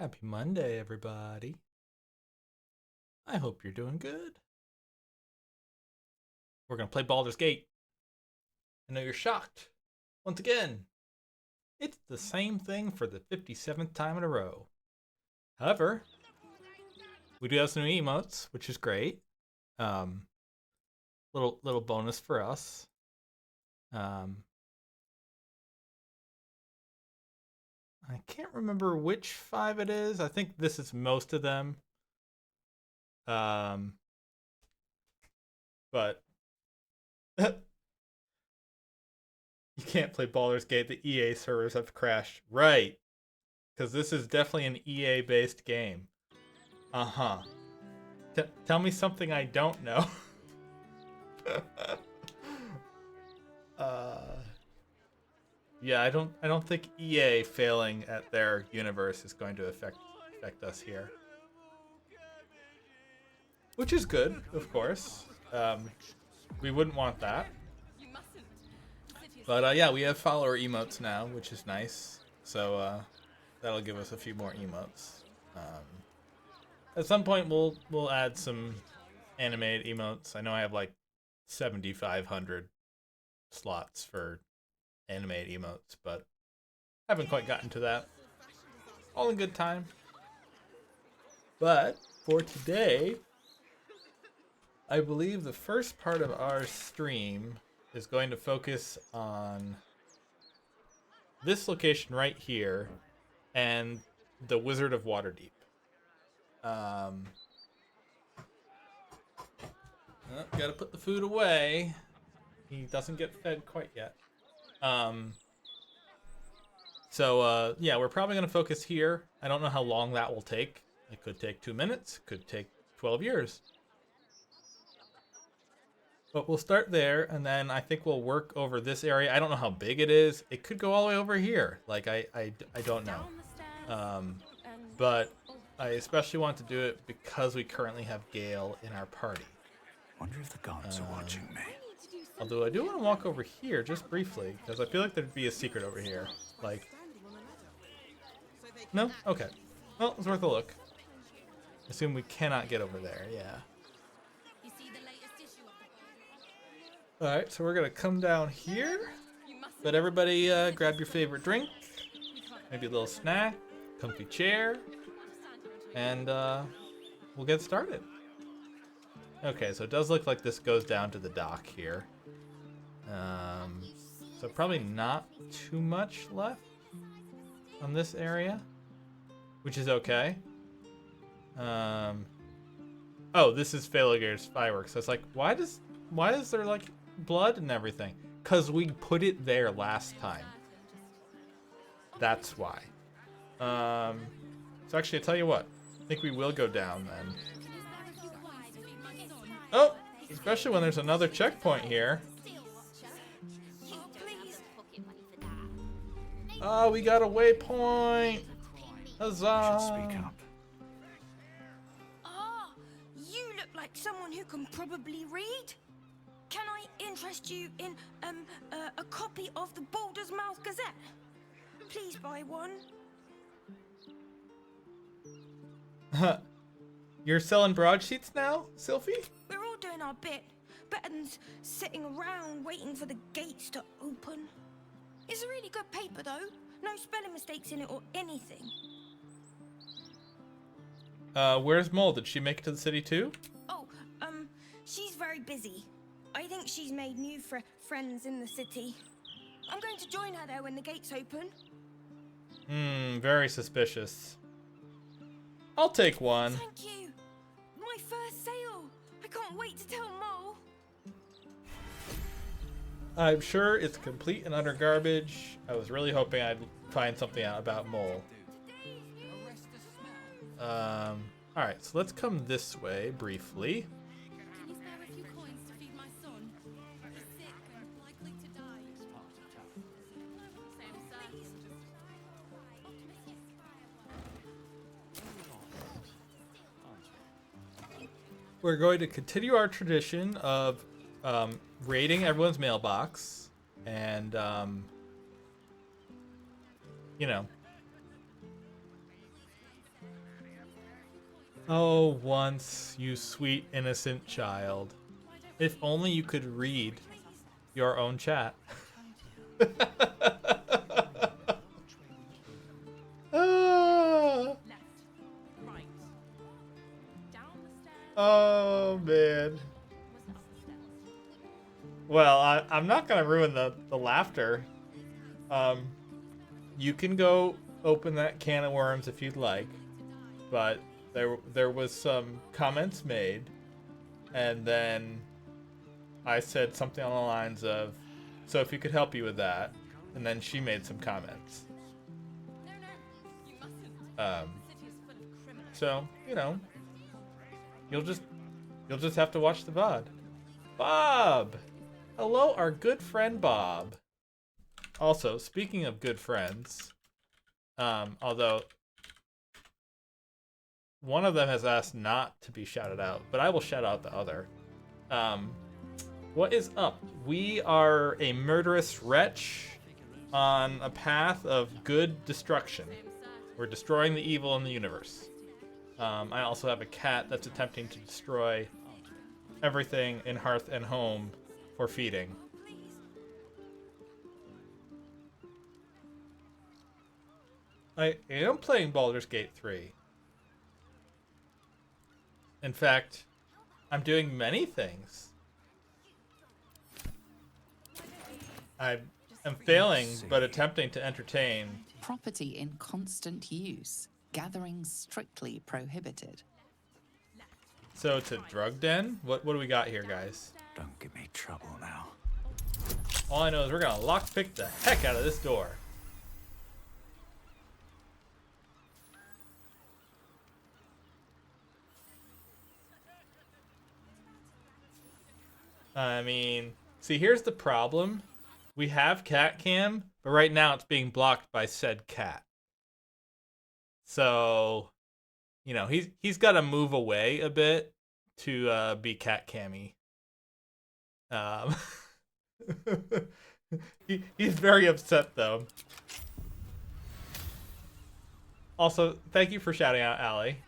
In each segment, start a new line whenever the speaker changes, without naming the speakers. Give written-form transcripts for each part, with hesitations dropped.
Happy Monday, everybody. I hope you're doing good. We're going to play Baldur's Gate. I know you're shocked. Once again, it's the same thing for the 57th time in a row. However, we do have some new emotes, which is great. Little bonus for us. I can't remember which 5 it is. I think this is most of them. But you can't play Baldur's Gate. The EA servers have crashed. Right. Because this is definitely an EA-based game. Uh-huh. Tell me something I don't know. Yeah, I don't think EA failing at their universe is going to affect us here. Which is good, of course. We wouldn't want that. But yeah, we have follower emotes now, which is nice. So that'll give us a few more emotes. At some point, we'll add some animated emotes. I know I have like 7,500 slots for animated emotes, but haven't quite gotten to that. All in good time. But for today, I believe the first part of our stream is going to focus on this location right here and the Wizard of Waterdeep. Gotta put the food away. He doesn't get fed quite yet. Yeah, we're probably gonna focus here. I don't know how long that will take. It could take 2 minutes, could take 12 years. But we'll start there, and then I think we'll work over this area. I don't know how big it is. It could go all the way over here. Like, I don't know. But I especially want to do it because we currently have Gale in our party.
Wonder if the gods are watching me.
Although I do want to walk over here just briefly, because I feel like there'd be a secret over here. Like, no? Okay. Well, it's worth a look. Assume we cannot get over there, yeah. Alright, so we're gonna come down here. But everybody grab your favorite drink. Maybe a little snack, comfy chair. And we'll get started. Okay, so it does look like this goes down to the dock here. So probably not too much left on this area, which is okay. Oh, this is Failures Fireworks. So it's like, why is there like blood and everything? Cause we put it there last time. That's why. So actually, I tell you what, I think we will go down then. Oh, especially when there's another checkpoint here. Oh, we got a waypoint. Huzzah!
Should speak up.
Ah, you look like someone who can probably read. Can I interest you in a copy of the Baldurs Mouth Gazette? Please buy one.
You're selling broadsheets now, Sylphie?
We're all doing our bit. Better than sitting around waiting for the gates to open. It's a really good paper though. No spelling mistakes in it or anything.
Where's Mole? Did she make it to the city too?
Oh, she's very busy. I think she's made new friends in the city. I'm going to join her there when the gates open.
Very suspicious. I'll take one.
Thank you. My first sale. I can't wait to tell Mole.
I'm sure it's complete and utter garbage. I was really hoping I'd find something out about Mole. Alright, so let's come this way briefly.
Can you spare a few coins to feed my son? He's sick and likely to die. Same
We're going to continue our tradition of raiding everyone's mailbox and, you know, Oh, once, you sweet innocent child. If only you could read your own chat. Ah.
Right. Down the stairs.
Oh, man.
Was it upstairs?
Well, I'm not gonna ruin the laughter. You can go open that can of worms if you'd like, but there was some comments made, and then I said something on the lines of, "So if you could help you with that," and then she made some comments.
No, you mustn't.
Um,
The city is full of criminals.
so you know, you'll just have to watch the VOD. Bob, hello, our good friend Bob. Also, speaking of good friends, although one of them has asked not to be shouted out, but I will shout out the other. What is up? We are a murderous wretch on a path of good destruction. We're destroying the evil in the universe. I also have a cat that's attempting to destroy everything in Hearth and Home for feeding. I am playing Baldur's Gate 3. In fact, I'm doing many things. I am failing, but attempting to entertain.
Property in constant use. Gathering strictly prohibited.
So it's a drug den? What do we got here, guys?
Don't give me trouble now.
All I know is we're gonna lockpick the heck out of this door. I mean, see, here's the problem. We have cat cam, but right now it's being blocked by said cat. So, you know, he's got to move away a bit to be cat cammy. He's very upset though. Also, thank you for shouting out, Allie.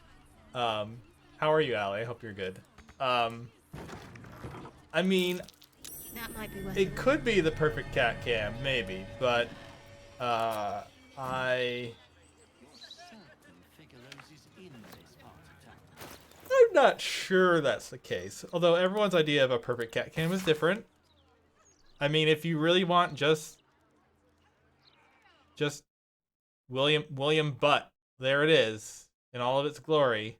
How are you, Allie? I hope you're good. I mean,
That might be worth
it could be the perfect cat cam, maybe, but I'm not sure that's the case. Although everyone's idea of a perfect cat cam is different. I mean, if you really want just William Butt, there it is in all of its glory.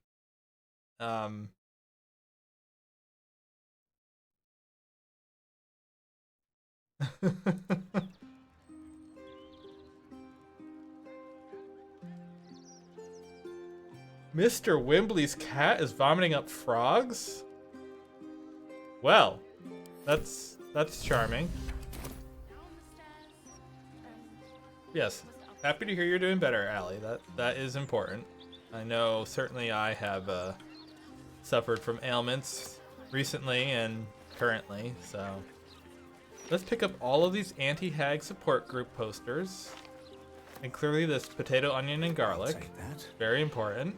Mr. Wimbley's cat is vomiting up frogs? Well, that's charming. Yes, happy to hear you're doing better, Allie. That is important. I know certainly I have suffered from ailments recently and currently, so let's pick up all of these anti-hag support group posters. And clearly this potato, onion, and garlic.
Take that.
Very important.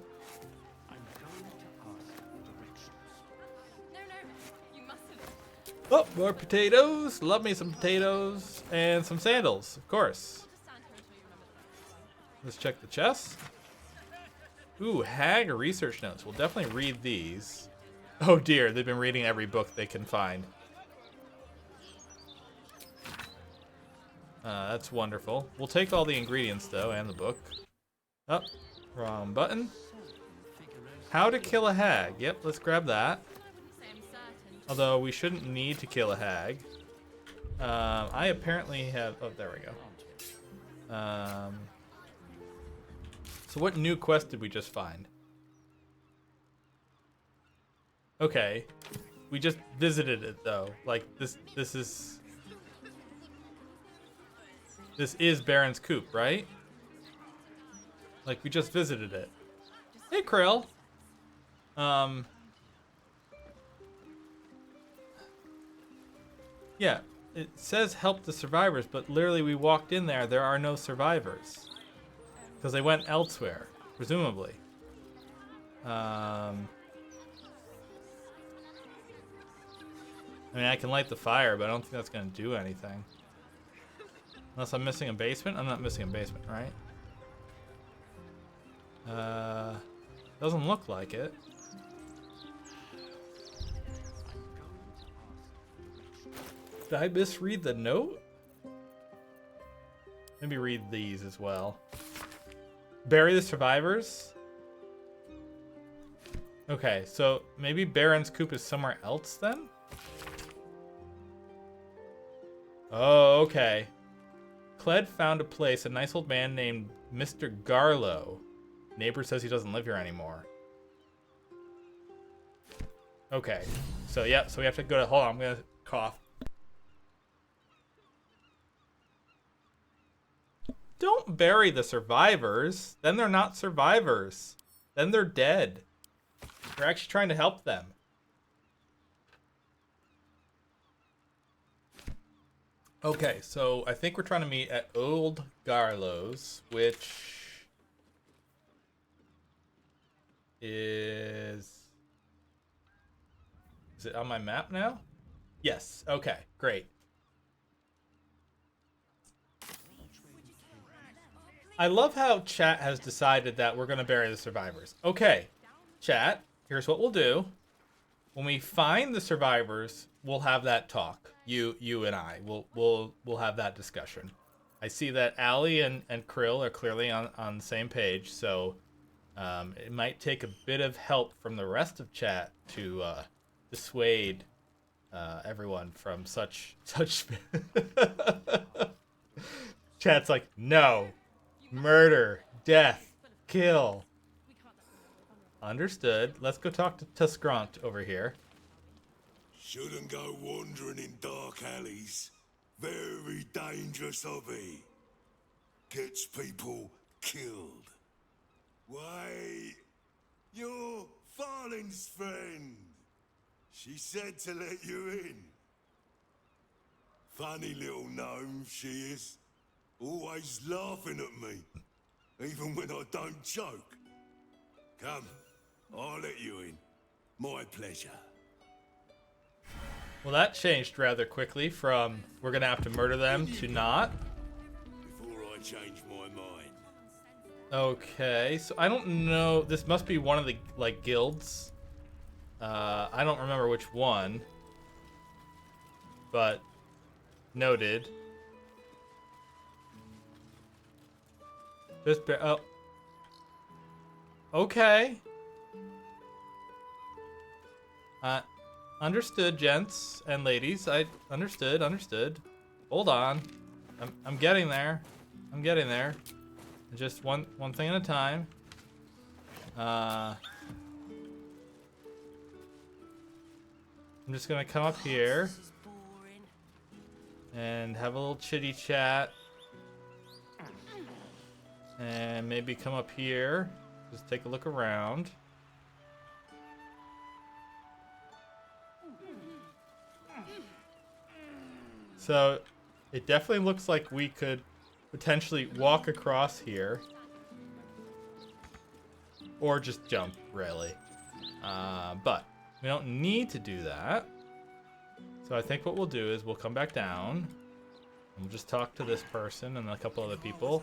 No, you mustn't.
Oh, more potatoes. Love me some potatoes. And some sandals, of course.
Just stand here until you remember the rest.
Let's check the chest. Ooh, hag research notes. We'll definitely read these. Oh dear, they've been reading every book they can find. That's wonderful. We'll take all the ingredients, though, and the book. Oh, wrong button. How to kill a hag. Yep, let's grab that.
Say I'm certain.
Although we shouldn't need to kill a hag. I apparently have... Oh, there we go. So what new quest did we just find? Okay. We just visited it, though. Like, this is Baron's Coop, right? Like, we just visited it. Hey, Krill. Yeah, it says help the survivors, but literally we walked in there are no survivors. Because they went elsewhere, presumably. I mean, I can light the fire, but I don't think that's going to do anything. Unless I'm missing a basement? I'm not missing a basement, right? Doesn't look like it. Did I misread the note? Maybe read these as well. Bury the survivors? Okay, so maybe Baron's coop is somewhere else then? Oh, okay. Cled found a place, a nice old man named Mr. Garlow. Neighbor says he doesn't live here anymore. Okay, so yeah, so we have to go to, hold on, I'm gonna cough. Don't bury the survivors. Then they're not survivors. Then they're dead. You're actually trying to help them. Okay, so I think we're trying to meet at Old Garlow's, which is it on my map now? Yes. Okay, great. I love how chat has decided that we're going to bury the survivors. Okay, chat, here's what we'll do. When we find the survivors, we'll have that talk. You and I. We'll have that discussion. I see that Allie and Krill are clearly on the same page, so it might take a bit of help from the rest of chat to dissuade everyone from such Chat's like, no. Murder, death, kill. Understood. Let's go talk to Tuscront over here.
Shouldn't go wandering in dark alleys. Very dangerous hobby. Gets people killed. Wait, you're Farling's friend. She said to let you in. Funny little gnome she is. Always laughing at me. Even when I don't joke. Come, I'll let you in. My pleasure.
Well, that changed rather quickly from we're going to have to murder them to not.
Before I change my mind.
Okay, so I don't know. This must be one of the, like, guilds. I don't remember which one. But, noted. Just, oh. Okay. Understood, gents and ladies. I understood. Hold on. I'm getting there. I'm getting there. Just one thing at a time. I'm just gonna come up here and have a little chitty chat. And maybe come up here. Just take a look around. So, it definitely looks like we could potentially walk across here. Or just jump, really. But, we don't need to do that. So I think what we'll do is we'll come back down. And we'll just talk to this person and a couple other people.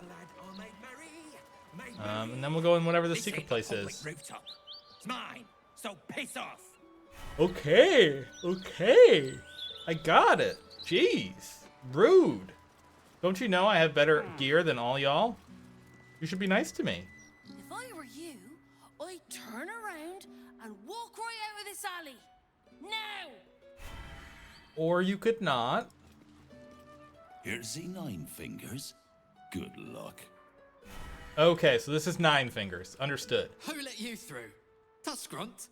And then we'll go in whatever the secret place is.
Rooftop. It's mine, so piss off.
Okay. I got it. Jeez. Rude. Don't you know I have better gear than all y'all? You should be nice to me.
If I were you, I'd turn around and walk right out of this alley. Now!
Or you could not.
Here's the 9 fingers. Good luck.
Okay, so this is 9 fingers. Understood.
Who let you through? Tuscront?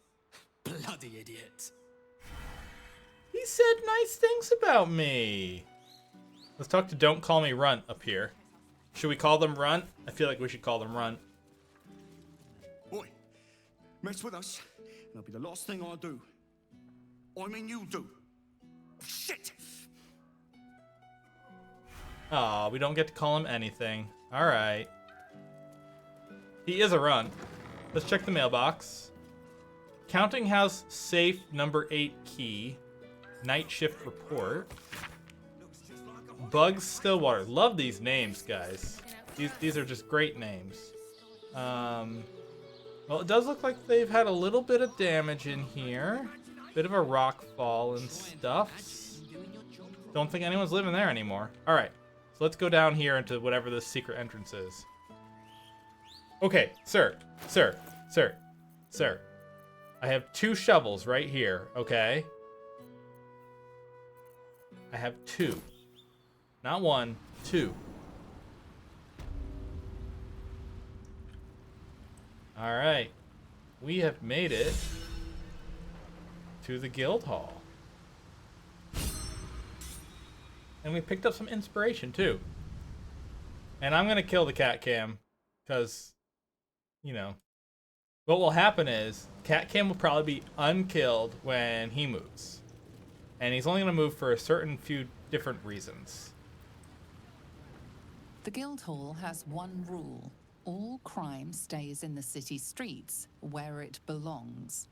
Bloody idiot.
He said nice things about me. Let's talk to Don't Call Me Runt up here. Should we call them Runt? I feel like we should call them Runt.
Boy, mess with us, and it'll be the last thing I'll do. I mean, you do. Shit!
Aw, we don't get to call him anything. Alright. He is a Runt. Let's check the mailbox. Counting House Safe number 8 key. Night Shift Report. Bugs Stillwater. Love these names, guys. These are just great names. Well, it does look like they've had a little bit of damage in here. Bit of a rock fall and stuff. Don't think anyone's living there anymore. Alright, so let's go down here into whatever this secret entrance is. Okay, sir. I have 2 shovels right here, okay? I have 2. Not 1, 2. Alright. We have made it to the guild hall. And we picked up some inspiration too. And I'm gonna kill the cat cam, because, you know, what will happen is cat cam will probably be unkilled when he moves. And he's only gonna move for a certain few different reasons.
The Guildhall has one rule. All crime stays in the city streets, where it belongs.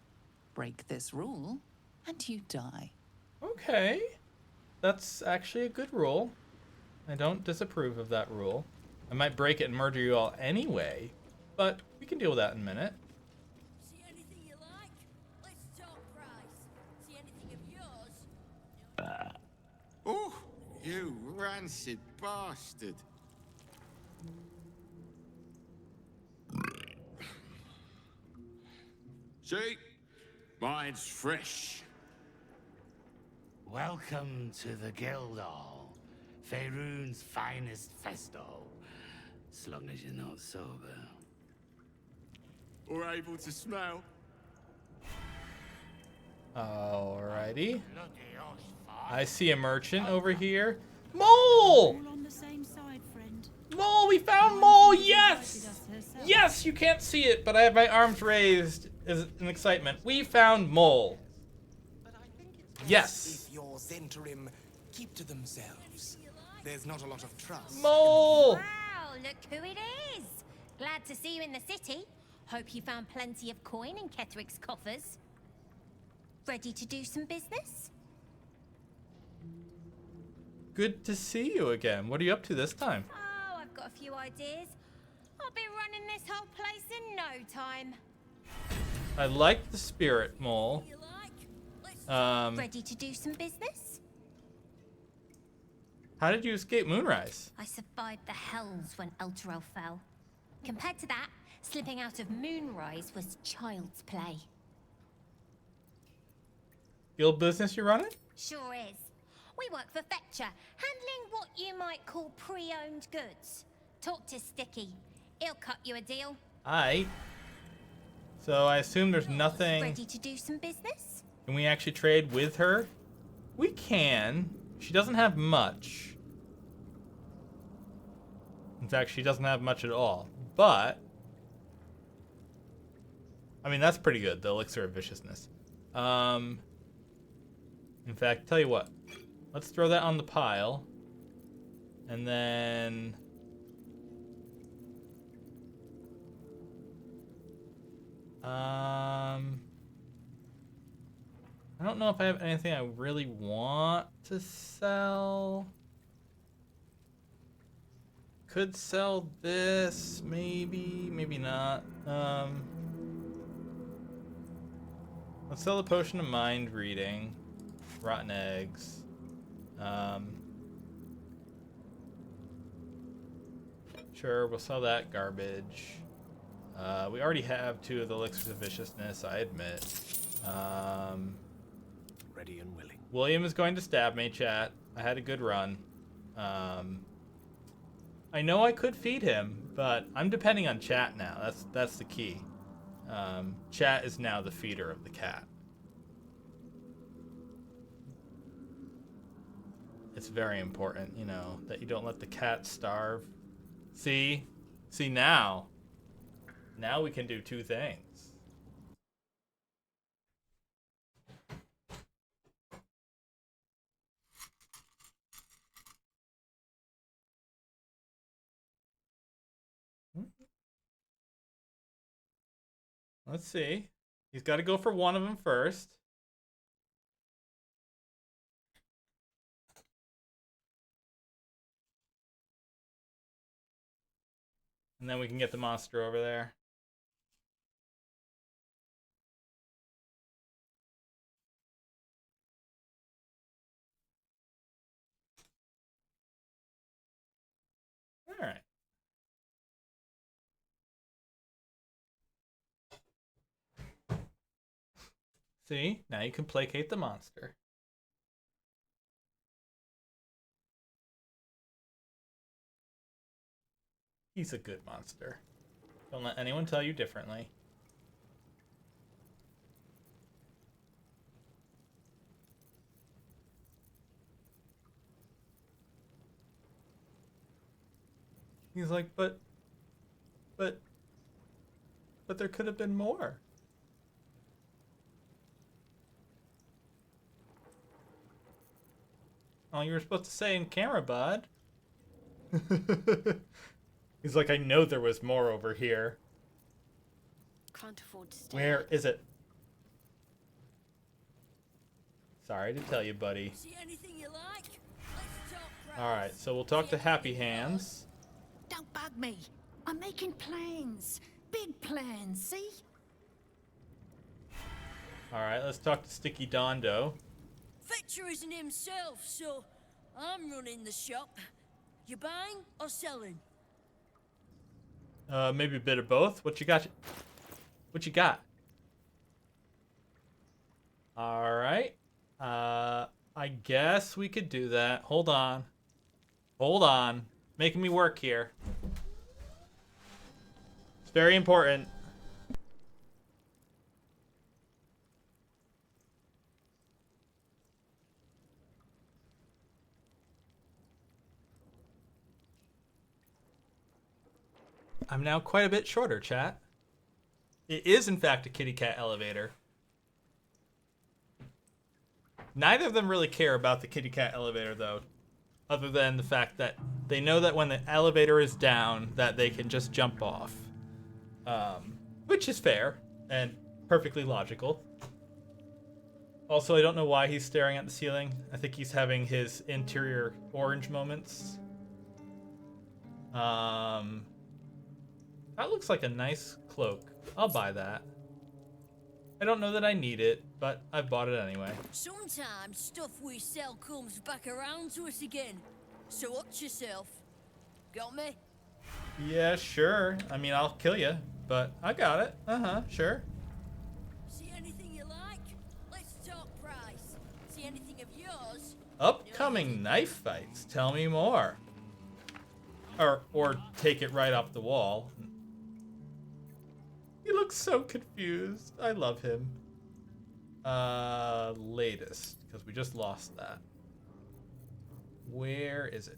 Break this rule, and you die.
Okay. That's actually a good rule. I don't disapprove of that rule. I might break it and murder you all anyway, but we can deal with that in a minute.
See anything you like? Let's talk price. See anything of yours?
Oh, you rancid bastard. See? Mine's fresh.
Welcome to the Guildhall, Faerun's finest festo. As long as you're not sober.
Or able to smell.
Alrighty.
Bloody osh
I see a merchant over here. Mole!
All on the same side, friend.
Mole! We found Mole! Yes! Yes! You can't see it, but I have my arms raised as in excitement. We found Mole. Yes!
If your Zentrim keep to themselves, there's not a lot of trust.
Mole!
Wow, look who it is. Glad to see you in the city. Hope you found plenty of coin in Ketherick's coffers. Ready to do some business?
Good to see you again. What are you up to this time?
Oh, I've got a few ideas. I'll be running this whole place in no time.
I like the spirit, Mole.
Ready to do some business?
How did you escape Moonrise?
I survived the hells when Elturel fell. Compared to that, slipping out of Moonrise was child's play.
Guild business you're running?
Sure is. We work for Fetcher, handling what you might call pre-owned goods. Talk to Sticky. He'll cut you a deal.
Aye. So I assume there's nothing...
Ready to do some business?
Can we actually trade with her? We can. She doesn't have much. In fact, she doesn't have much at all. But... I mean, that's pretty good, the Elixir of Viciousness. In fact, tell you what. Let's throw that on the pile. And then... I don't know if I have anything I really want to sell. Could sell this, maybe, maybe not. Let's sell the potion of mind reading. Rotten eggs. Sure, we'll sell that garbage. We already have 2 of the elixirs of viciousness, I admit.
Ready and willing.
William is going to stab me, chat. I had a good run. I know I could feed him, but I'm depending on chat now. That's the key. Chat is now the feeder of the cat. It's very important, you know, that you don't let the cat starve. See now. Now we can do 2 things. Let's see. He's got to go for one of them first. And then we can get the monster over there. All right. See, now you can placate the monster. He's a good monster. Don't let anyone tell you differently. He's like, but there could have been more. Oh, you were supposed to say in camera, bud. He's like, I know there was more over here.
Can't afford to stay.
Where is it? Sorry to tell you, buddy.
See anything you like? Let's talk price.
All right, so we'll talk to Happy Hands.
Don't bug me. I'm making plans. Big plans, see?
All right, let's talk to Sticky Dondo.
Fetcher isn't himself, so I'm running the shop. You buying or selling?
Maybe a bit of both. What you got? What you got? All right. I guess we could do that. Hold on. Hold on. Making me work here. It's very important. I'm now quite a bit shorter, chat. It is, in fact, a kitty cat elevator. Neither of them really care about the kitty cat elevator, though, other than the fact that they know that when the elevator is down, that they can just jump off. Which is fair and perfectly logical. Also, I don't know why he's staring at the ceiling. I think he's having his interior orange moments. That looks like a nice cloak. I'll buy that. I don't know that I need it, but I bought it anyway.
Sometimes stuff we sell comes back around to us again. So watch yourself. Got me?
Yeah, sure. I mean, I'll kill you, but I got it. Sure.
See anything you like? Let's talk price. See anything of yours?
Upcoming knife fights. Tell me more. Or take it right off the wall. He looks so confused. I love him. Latest, because we just lost that. Where is it?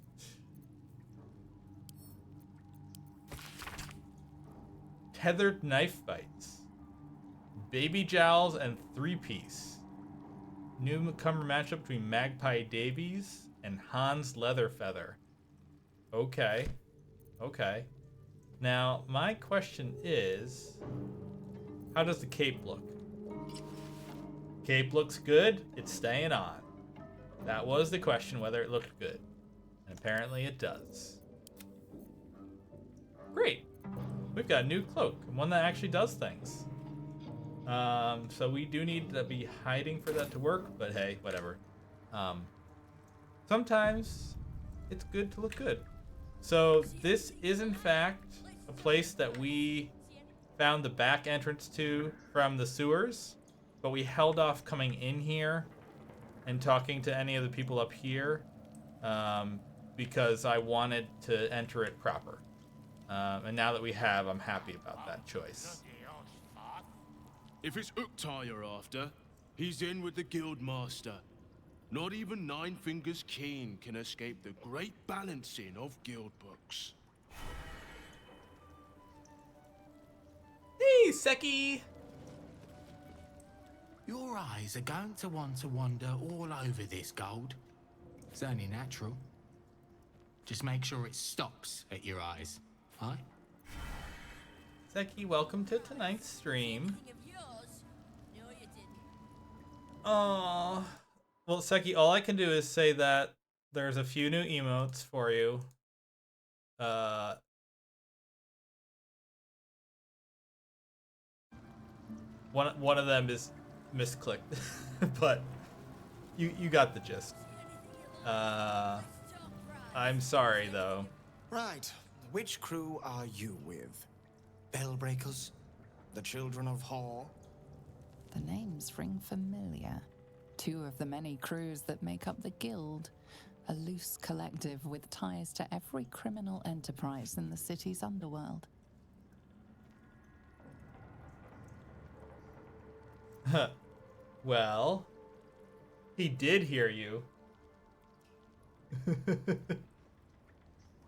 Tethered knife fights. Baby Jowls and 3-piece. Newcomer matchup between Magpie Davies and Hans Leatherfeather. Okay. Okay. Now, my question is, how does the cape look? Cape looks good. It's staying on. That was the question, whether it looked good. And apparently it does. Great. We've got a new cloak, and one that actually does things. So we do need to be hiding for that to work, but hey, whatever. Sometimes it's good to look good. So this is in fact a place that we found the back entrance to from the sewers, but we held off coming in here and talking to any of the people up here because I wanted to enter it proper. And now that we have, I'm happy about that choice.
If it's Uktar you're after, he's in with the guild master. Not even Nine Fingers Keen can escape the great balancing of guild books.
Hey, Seki!
Your eyes are going to want to wander all over this gold. It's only natural. Just make sure it stops at your eyes, aye?
Seki, welcome to tonight's stream.
Anything of yours?
Oh. Well, Seki, all I can do is say that there's a few new emotes for you. One of them is misclicked, but you got the gist. I'm sorry though.
Right. Which crew are you with? Bellbreakers? The Children of Hor?
The names ring familiar. Two of the many crews that make up the Guild, a loose collective with ties to every criminal enterprise in the city's underworld.
Well, he did hear you.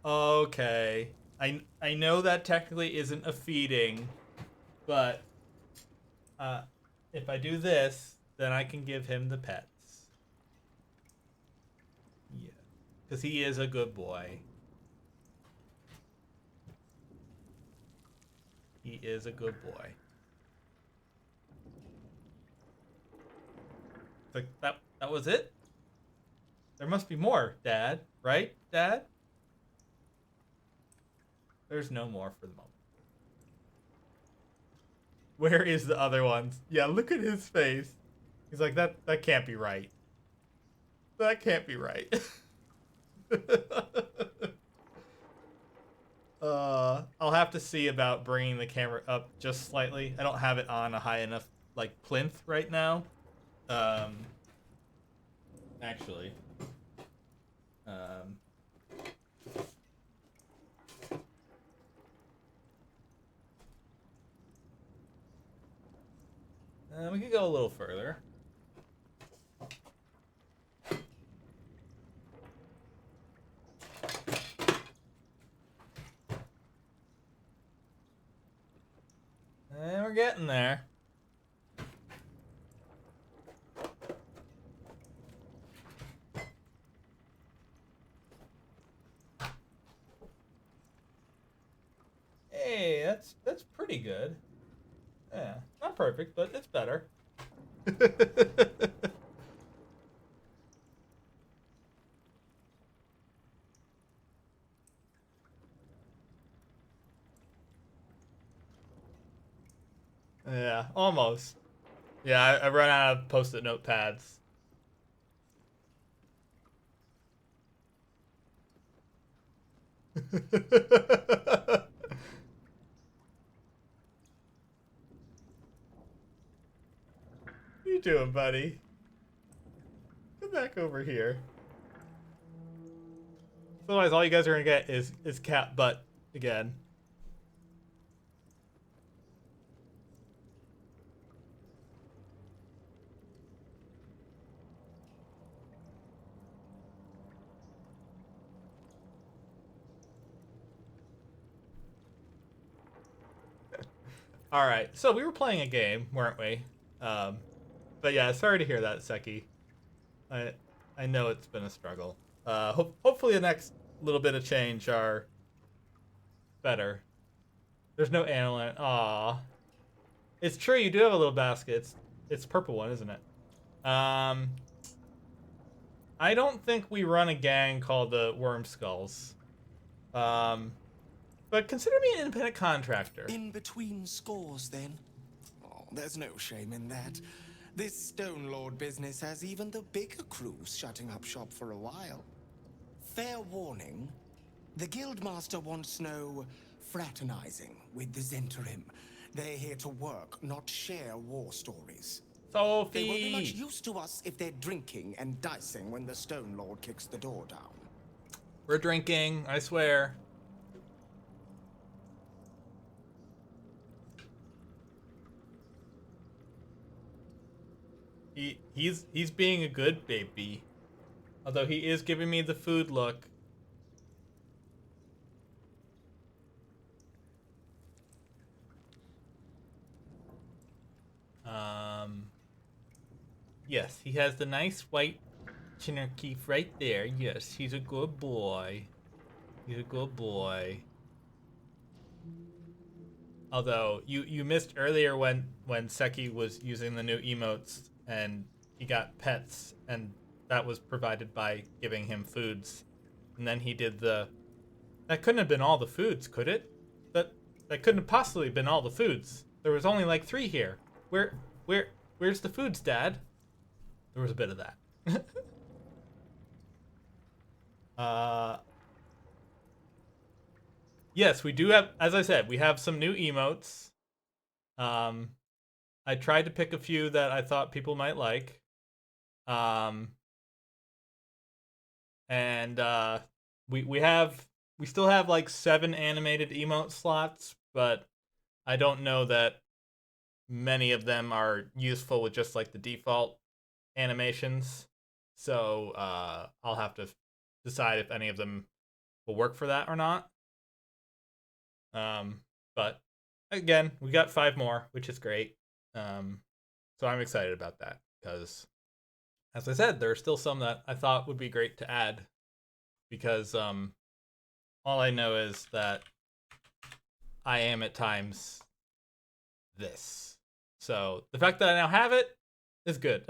Okay. I know that technically isn't a feeding, but if I do this, then I can give him the pets. Yeah. Because he is a good boy. He is a good boy. Like that was it? There must be more, Dad. Right, Dad? There's no more for the moment. Where is the other ones? Yeah, look at his face. He's like, that can't be right. That can't be right. I'll have to see about bringing the camera up just slightly. I don't have it on a high enough like plinth right now. Actually. We could go a little further. And we're getting there. Hey, that's pretty good. Yeah, not perfect, but it's better. Yeah, almost. Yeah, I run out of post-it notepads. What you doing, buddy? Come back over here. Otherwise, all you guys are gonna get is cat butt again. All right, so we were playing a game, weren't we? But yeah, sorry to hear that, Seki. I know it's been a struggle. Hopefully the next little bit of change are better. There's no analant. Aw. It's true, you do have a little basket. It's purple one, isn't it? I don't think we run a gang called the Worm Skulls. But consider me an independent contractor.
In between scores, then? Oh, there's no shame in that. This Stone Lord business has even the bigger crews shutting up shop for a while. Fair warning, the Guildmaster wants no fraternizing with the Zentrim. They're here to work, not share war stories.
Sophie!
They won't be much use to us if they're drinking and dicing when the Stone Lord kicks the door down.
We're drinking, I swear. He's being a good baby. Although he is giving me the food look. Yes, he has the nice white chinnerkeef right there. Yes, he's a good boy. He's a good boy. Although you missed earlier when Seki was using the new emotes and he got pets, and that was provided by giving him foods. And then he did the... That couldn't have been all the foods, could it? That couldn't have possibly been all the foods. There was only like 3 here. Where's the foods, Dad? There was a bit of that. Yes, we do have, as I said, we have some new emotes. I tried to pick a few that I thought people might like. We still have like 7 animated emote slots, but I don't know that many of them are useful with just like the default animations. So I'll have to decide if any of them will work for that or not. But again, we got 5 more, which is great. So I'm excited about that because, as I said, there are still some that I thought would be great to add because all I know is that I am at times this. So the fact that I now have it is good.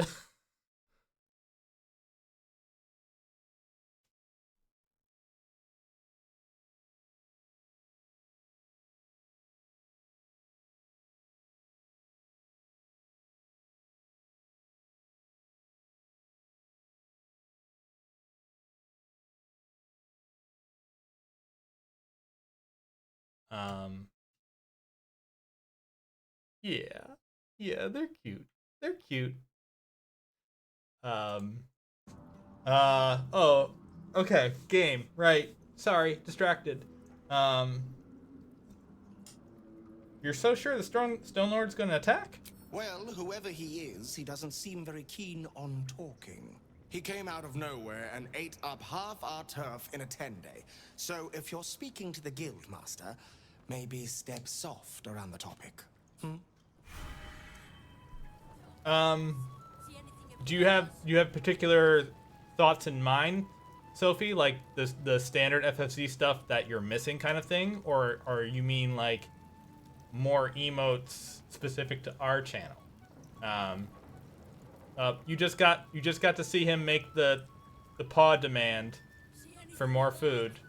Yeah, they're cute. They're cute. Oh, okay, game, right. Sorry, distracted. You're so sure the Stone Lord's gonna attack?
Well, whoever he is, he doesn't seem very keen on talking. He came out of nowhere and ate up half our turf in a 10-day. So if you're speaking to the Guildmaster, maybe step soft around the topic.
Do you have particular thoughts in mind, Sophie? Like the standard FFC stuff that you're missing, kind of thing, or you mean like more emotes specific to our channel? You just got to see him make the paw demand for more food.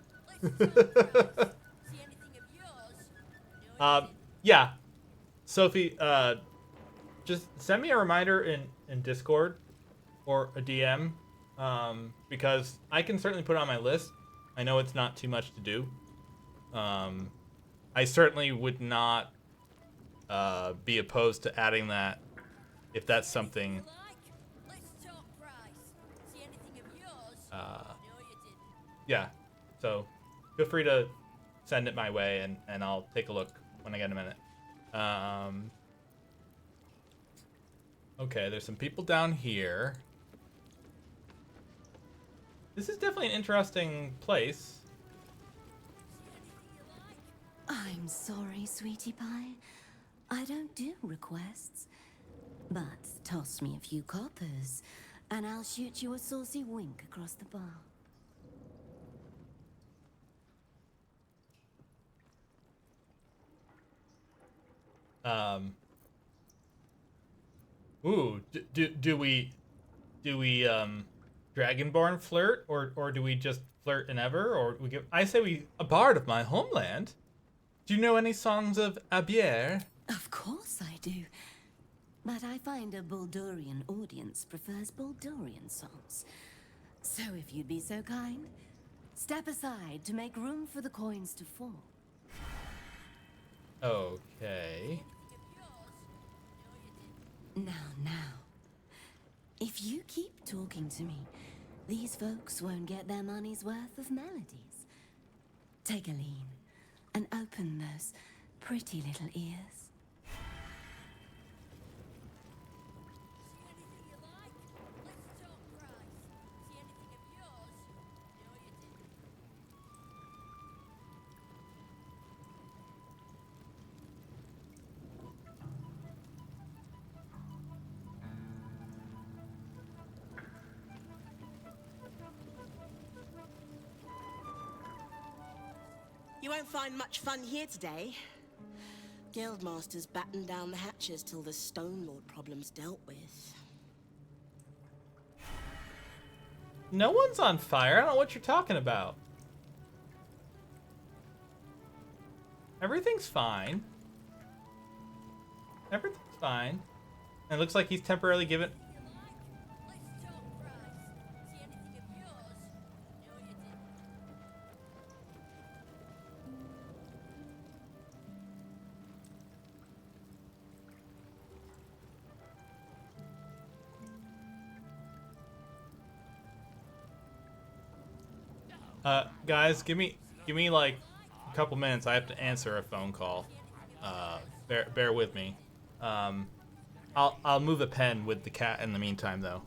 Yeah, Sophie, just send me a reminder in Discord or a DM, because I can certainly put it on my list. I know it's not too much to do. I certainly would not be opposed to adding that if that's something. Yeah, so feel free to send it my way, and I'll take a look when I get a minute. Okay, there's some people down here. This is definitely an interesting place.
I'm sorry, sweetie pie. I don't do requests. But toss me a few coppers, and I'll shoot you a saucy wink across the bar.
Ooh, do we Dragonborn flirt, or do we just flirt and ever, or we give? I say we a bard of my homeland. Do you know any songs of Abier?
Of course I do. But I find a Baldurian audience prefers Baldurian songs. So if you'd be so kind, step aside to make room for the coins to fall.
Okay.
Now. If you keep talking to me, these folks won't get their money's worth of melodies. Take a lean and open those pretty little ears.
You won't find much fun here today. Guildmaster's battened down the hatches till the Stone Lord problem's dealt with.
No one's on fire. I don't know what you're talking about. Everything's fine. Everything's fine. And it looks like he's temporarily given... Guys, give me like a couple minutes. I have to answer a phone call. Bear with me. I'll move a pen with the cat in the meantime, though.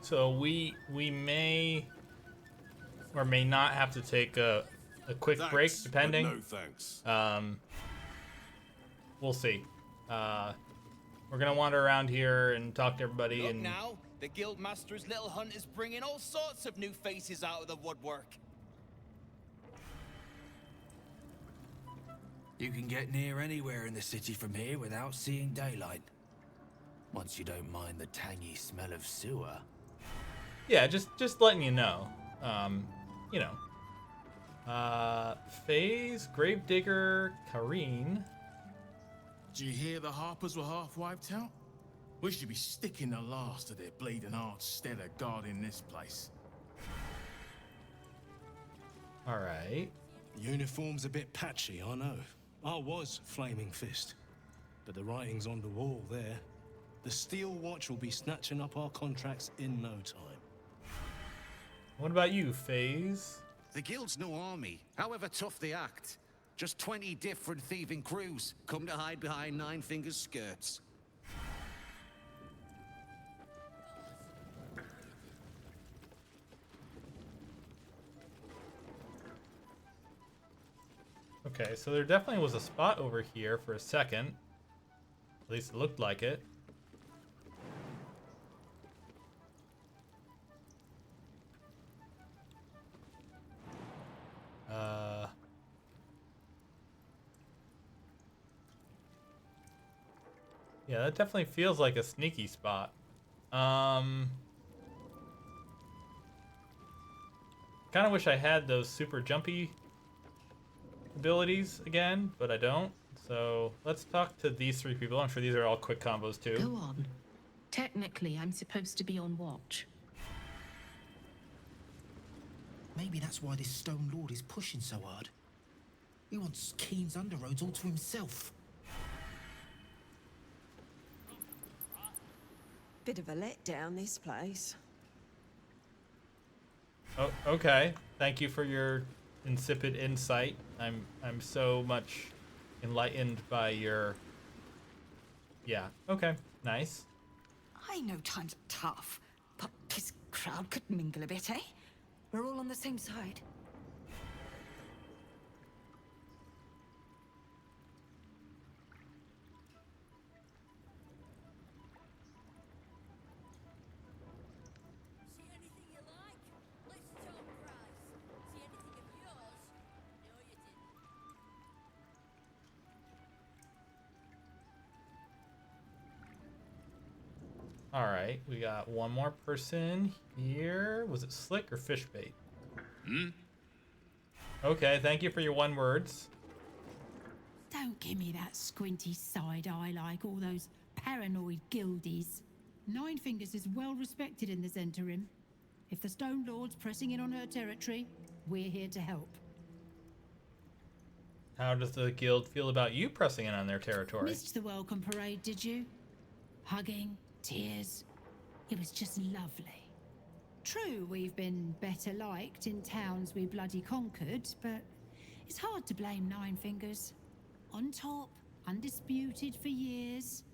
So we may or may not have to take a quick break, depending.
No thanks.
We'll see. We're gonna wander around here and talk to everybody.
Look
and
now, the Guildmaster's little hunt is bringing all sorts of new faces out of the woodwork.
You can get near anywhere in the city from here without seeing daylight. Once you don't mind the tangy smell of sewer.
yeah, just letting you know. You know. FaZe, Gravedigger, Kareen.
Do you hear the Harpers were half wiped out? We should be sticking the last of their bleeding hearts instead of guarding this place.
All right.
Uniform's a bit patchy, I know. I was Flaming Fist, but the writing's on the wall there. The Steel Watch will be snatching up our contracts in no time.
What about you, FaZe?
The Guild's no army, however tough they act. Just 20 different thieving crews come to hide behind Nine Fingers' skirts.
Okay, so there definitely was a spot over here for a second. At least it looked like it. Yeah, that definitely feels like a sneaky spot. Kind of wish I had those super jumpy abilities again, but I don't. So let's talk to these three people. I'm sure these are all quick combos too.
Go on. Technically, I'm supposed to be on watch.
Maybe that's why this Stone Lord is pushing so hard. He wants Keen's underroads all to himself.
Bit of a letdown, this place.
Oh, okay. Thank you for your insipid insight. I'm so much enlightened by your... Yeah, okay. Nice.
I know times are tough, but this crowd could mingle a bit, eh? We're all on the same side.
All right, we got one more person here. Was it Slick or Fishbait? Okay, thank you for your 1 words.
Don't give me that squinty side eye like all those paranoid guildies. Nine Fingers is well respected in the Zentarim. If the Stone Lord's pressing in on her territory, we're here to help.
How does the guild feel about you pressing in on their territory?
Missed the welcome parade, did you? Hugging, tears. It was just lovely. True, we've been better liked in towns we bloody conquered, but it's hard to blame Nine Fingers. On top, undisputed for years.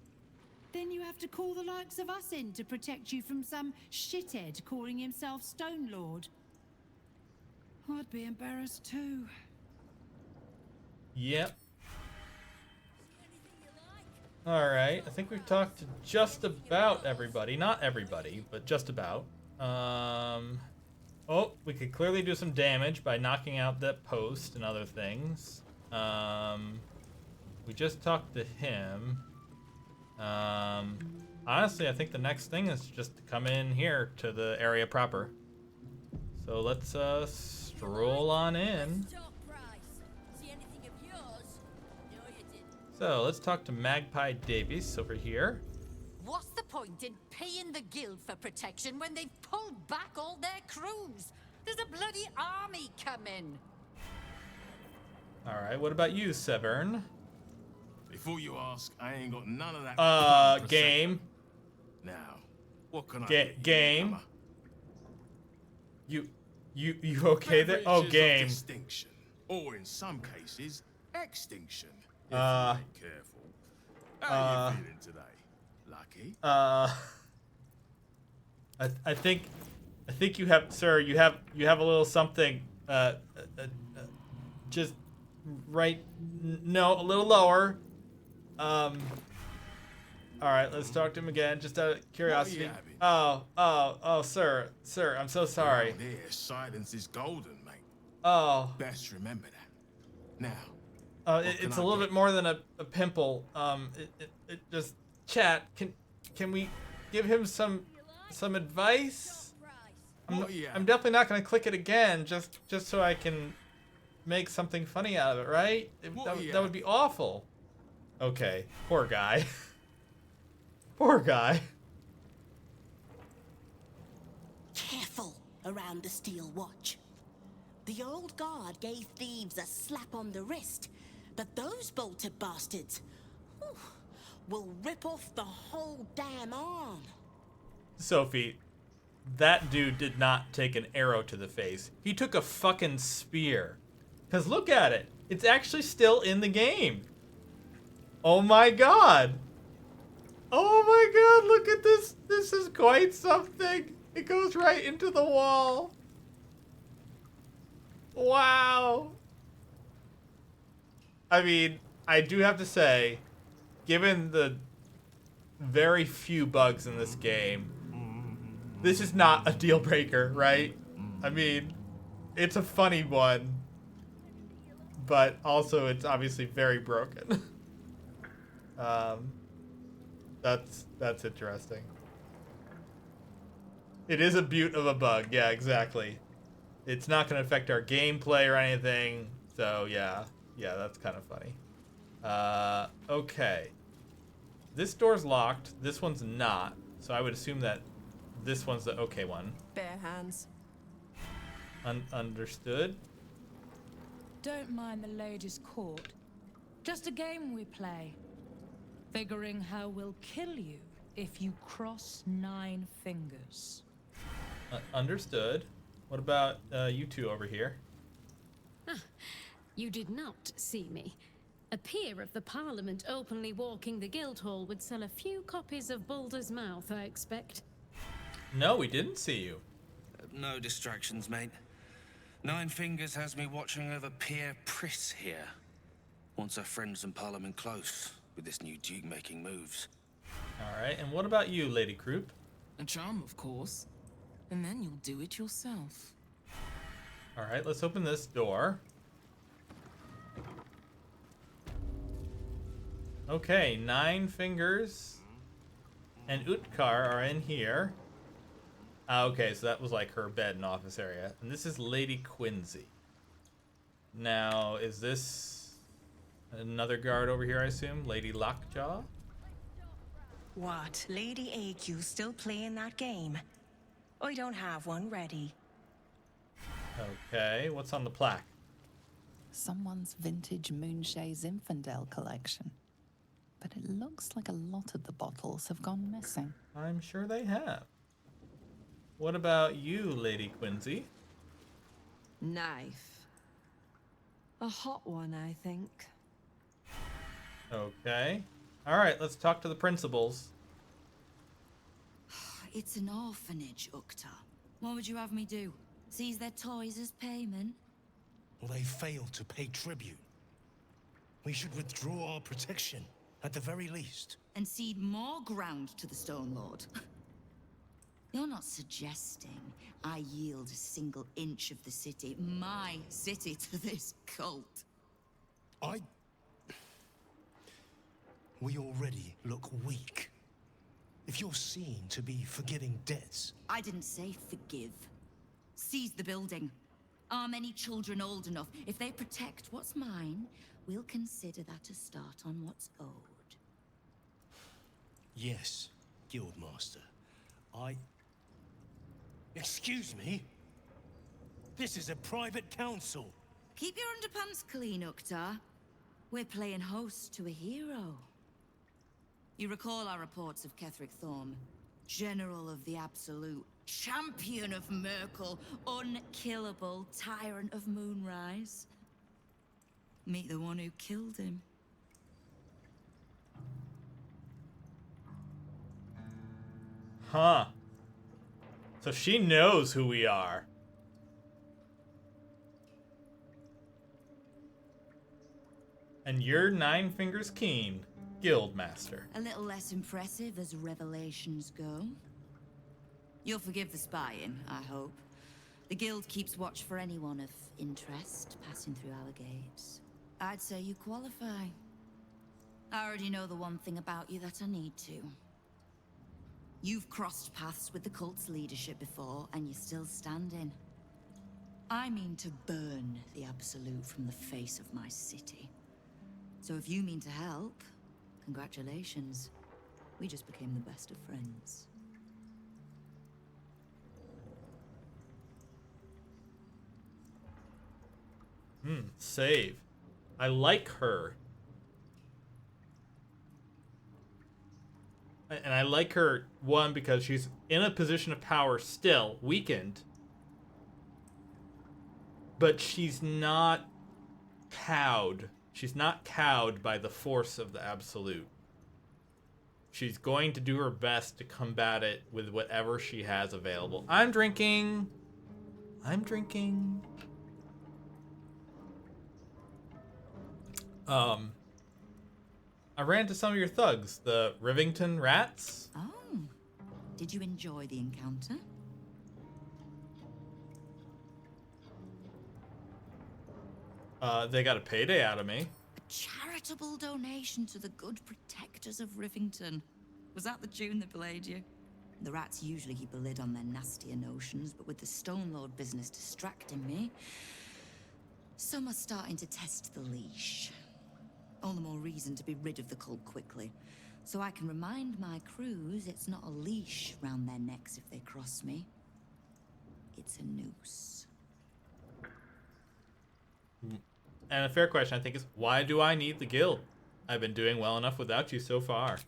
Then you have to call the likes of us in to protect you from some shithead calling himself Stone Lord. I'd be embarrassed too.
Yep. Alright, I think we've talked to just about everybody. Not everybody, but just about. Oh, we could clearly do some damage by knocking out that post and other things. We just talked to him. Honestly, I think the next thing is just to come in here to the area proper. So let's stroll on in. So let's talk to Magpie Davies over here.
What's the point in paying the guild for protection when they've pulled back all their crews? There's a bloody army coming.
Alright, what about you, Severn?
Before you ask, I ain't got none of that.
Game.
Now, what can I
game. You okay there? Oh, game.
Of distinction, or in some cases, extinction. If you ain't careful. How are you feeling today? Lucky?
I think you have, sir. You have a little something. Just right. No, a little lower. All right, let's talk to him again, just out of curiosity. Oh, sir, I'm so sorry.
Around here, silence is golden, mate.
Oh.
Best remember that. Now.
It's a little bit more than a pimple. It just chat. Can we give him some advice? I'm definitely not gonna click it again just so I can make something funny out of it, right? That would be awful. Okay, poor guy. Poor guy.
Careful around the Steel Watch. The old guard gave thieves a slap on the wrist, but those bolted bastards will rip off the whole damn arm.
Sophie, that dude did not take an arrow to the face. He took a fucking spear. 'Cause look at it. It's actually still in the game. Oh my god. Oh my god, look at this. This is quite something. It goes right into the wall. Wow. I mean, I do have to say, given the very few bugs in this game, this is not a deal breaker, right? I mean, it's a funny one, but also it's obviously very broken. That's interesting. It is a beaut of a bug, yeah, exactly. It's not going to affect our gameplay or anything, so yeah, that's kind of funny. Okay. This door's locked, this one's not, so I would assume that this one's the okay one.
Bare hands.
Understood.
Don't mind the ladies' court. Just a game we play. Figuring how we'll kill you if you cross 9 fingers.
Understood. What about you two over here?
You did not see me. A peer of the Parliament openly walking the Guildhall would sell a few copies of Baldur's Mouth, I expect.
No, we didn't see you.
No distractions, mate. Nine Fingers has me watching over Peer Priss here. Wants her friends in Parliament close with this new Duke making moves.
Alright, and what about you, Lady Croup?
A charm, of course. And then you'll do it yourself.
Alright, let's open this door. Okay, 9 Fingers and Utkar are in here. Okay, so that was like her bed and office area. And this is Lady Quincy. Now, is this another guard over here, I assume? Lady Lockjaw?
What, Lady AQ still playing that game? I don't have one ready.
Okay, what's on the plaque?
Someone's vintage Moonshae Zinfandel collection. But it looks like a lot of the bottles have gone missing.
I'm sure they have. What about you, Lady Quincy?
Knife. A hot one, I think.
Okay. Alright, let's talk to the principals.
It's an orphanage, Ukta. What would you have me do? Seize their toys as payment?
Well, they failed to pay tribute. We should withdraw our protection, at the very least.
And cede more ground to the Stone Lord? You're not suggesting I yield a single inch of the city, my city, to this cult?
We already look weak. If you're seen to be forgiving debts...
I didn't say forgive. Seize the building. Are many children old enough? If they protect what's mine, we'll consider that a start on what's owed.
Yes, Guildmaster. Excuse me? This is a private council.
Keep your underpants clean, Uktar. We're playing host to a hero. You recall our reports of Ketheric Thorm, General of the Absolute, Champion of Merkel, unkillable Tyrant of Moonrise. Meet the one who killed him.
Huh. So she knows who we are. And you're Nine Fingers Keen, Guildmaster.
A little less impressive as revelations go. You'll forgive the spying, I hope. The Guild keeps watch for anyone of interest passing through our gates. I'd say you qualify. I already know the one thing about you that I need to. You've crossed paths with the cult's leadership before, and you're still standing. I mean to burn the Absolute from the face of my city. So if you mean to help, congratulations. We just became the best of friends.
Save. I like her. And I like her, one, because she's in a position of power still, weakened. But she's not cowed. She's not cowed by the force of the Absolute. She's going to do her best to combat it with whatever she has available. I'm drinking. I ran into some of your thugs, the Rivington Rats.
Oh, did you enjoy the encounter?
They got a payday out of me.
A charitable donation to the good protectors of Rivington. Was that the tune that played you? The rats usually keep a lid on their nastier notions, but with the Stone Lord business distracting me, some are starting to test the leash. All the more reason to be rid of the cult quickly, so I can remind my crews it's not a leash round their necks if they cross me. It's a noose.
And a fair question, I think, is why do I need the guild? I've been doing well enough without you so far.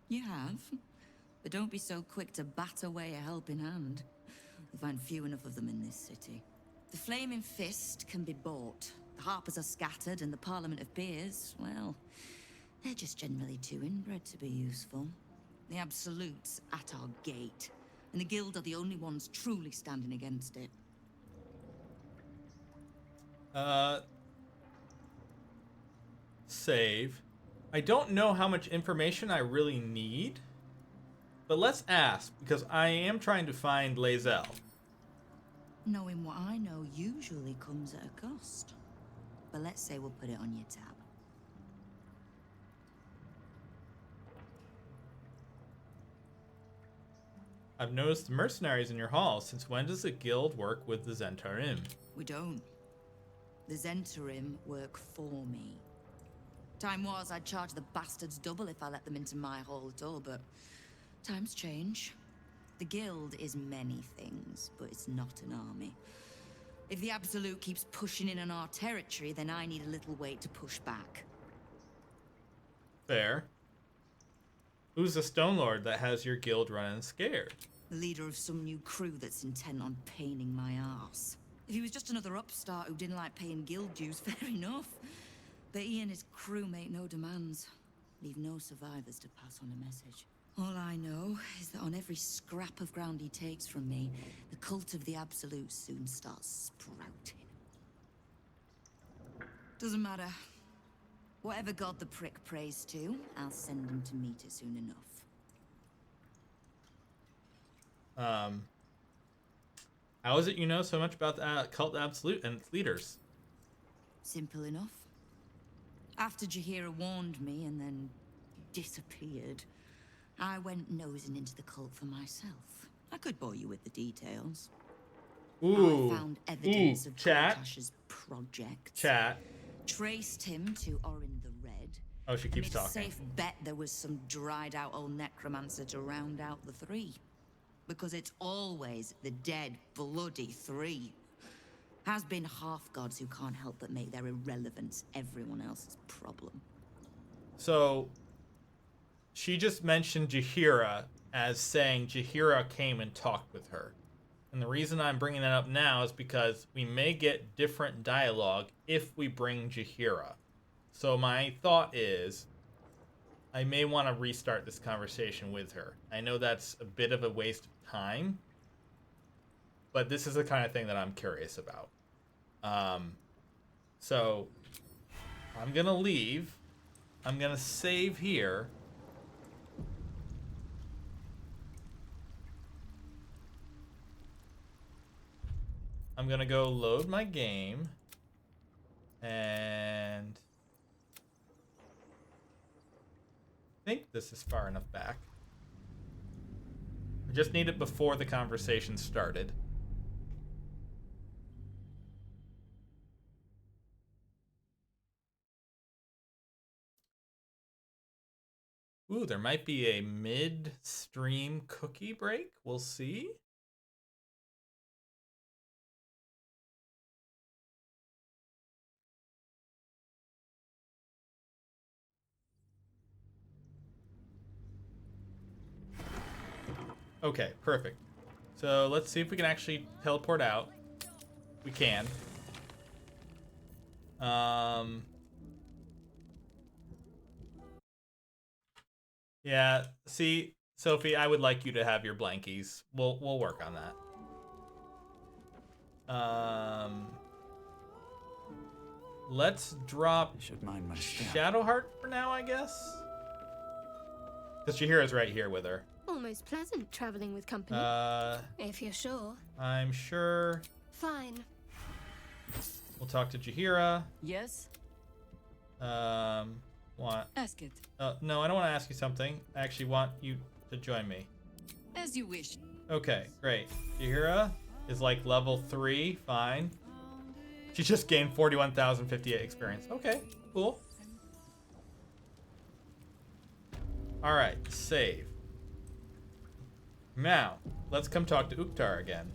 You have, but don't be so quick to bat away a helping hand. You find few enough of them in this city. The Flaming Fist can be bought. The Harpers are scattered, and the Parliament of Peers, well, they're just generally too inbred to be useful. The Absolute's at our gate, and the Guild are the only ones truly standing against it.
Save. I don't know how much information I really need, but let's ask, because I am trying to find Lae'zel.
Knowing what I know usually comes at a cost. But let's say we'll put it on your tab.
I've noticed the mercenaries in your hall. Since when does the guild work with the Zentarim?
We don't. The Zentarim work for me. Time was I'd charge the bastards double if I let them into my hall at all, but times change. The guild is many things, but it's not an army. If the Absolute keeps pushing in on our territory, then I need a little weight to push back.
Fair. Who's the Stone Lord that has your guild running scared?
The leader of some new crew that's intent on paining my arse. If he was just another upstart who didn't like paying guild dues, fair enough. But he and his crew make no demands. Leave no survivors to pass on a message. All I know is that on every scrap of ground he takes from me, the cult of the Absolute soon starts sprouting. Doesn't matter. Whatever god the prick prays to, I'll send him to meet it soon enough.
How is it you know so much about the cult Absolute and its leaders?
Simple enough. After Jaheira warned me and then disappeared, I went nosing into the cult for myself. I could bore you with the details.
Ooh.
I found evidence of
chat.
Kortash's project.
Chat.
Traced him to Orin the Red.
Oh, she keeps
made a
talking.
safe bet there was some dried out old necromancer to round out the three. Because it's always the dead, bloody three. Has been half-gods who can't help but make their irrelevance everyone else's problem.
So, she just mentioned Jaheira as saying Jaheira came and talked with her. And the reason I'm bringing that up now is because we may get different dialogue if we bring Jaheira. So my thought is, I may want to restart this conversation with her. I know that's a bit of a waste of time, but this is the kind of thing that I'm curious about. So I'm gonna leave. I'm gonna save here. I'm gonna go load my game, and I think this is far enough back. I just need it before the conversation started. Ooh, there might be a mid-stream cookie break. We'll see. Okay, perfect. So let's see if we can actually teleport out. We can. Yeah, see, Sophie, I would like you to have your blankies. We'll work on that. Let's drop Shadowheart for now, I guess. Because Jaheira's right here with her.
Almost pleasant traveling with company. If you're sure.
I'm sure.
Fine.
We'll talk to Jaheira.
Yes?
What?
Ask it.
No, I don't want to ask you something. I actually want you to join me.
As you wish.
Okay, great. Jaheira is like level 3. Fine. She just gained 41,058 experience. Okay, cool. Alright, save. Now, let's come talk to Uktar again.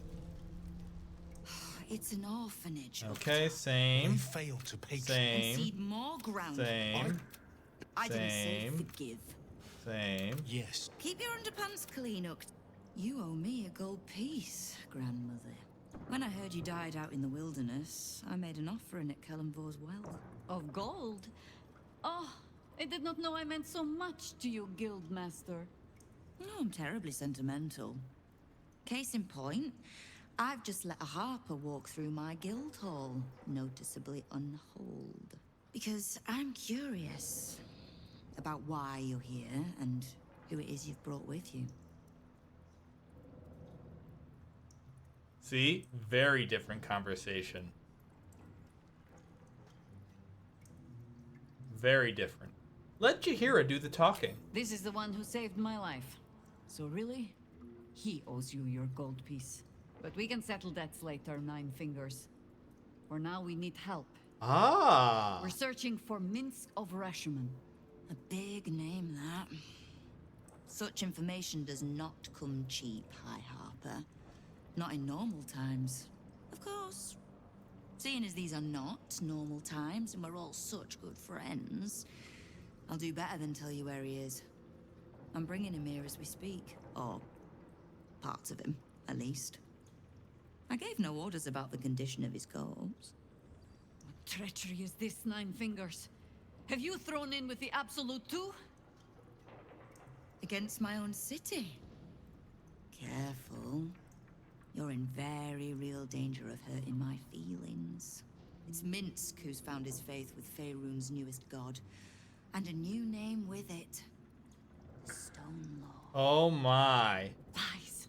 It's an orphanage.
Okay, same.
We failed to pay.
Same.
Concede more ground.
Same.
I didn't say
Same.
forgive.
Same.
Yes.
Keep your underpants clean, Ukt. You owe me a gold piece, grandmother. When I heard you died out in the wilderness, I made an offering at Kellenvor's well.
Of gold? Oh, I did not know I meant so much to you, Guildmaster.
No, I'm terribly sentimental. Case in point, I've just let a harper walk through my guild hall, noticeably unholed. Because I'm curious about why you're here and who it is you've brought with you.
See? Very different conversation. Very different. Let Jaheira do the talking.
This is the one who saved my life. So really,
He owes you your gold piece. But we can settle debts later, Nine Fingers. For now, we need help.
Ah.
We're searching for Minsk of Rashomon.
A big name, that. Such information does not come cheap, High Harper. Not in normal times. Of course. Seeing as these are not normal times and we're all such good friends, I'll do better than tell you where he is. I'm bringing him here as we speak. Or parts of him, at least. I gave no orders about the condition of his corpse.
What treachery is this, Nine Fingers? Have you thrown in with the Absolute too?
Against my own city. Careful. You're in very real danger of hurting my feelings. It's Minsk who's found his faith with Faerun's newest god. And a new name with it. The Stone Lord.
Oh my.
Lies.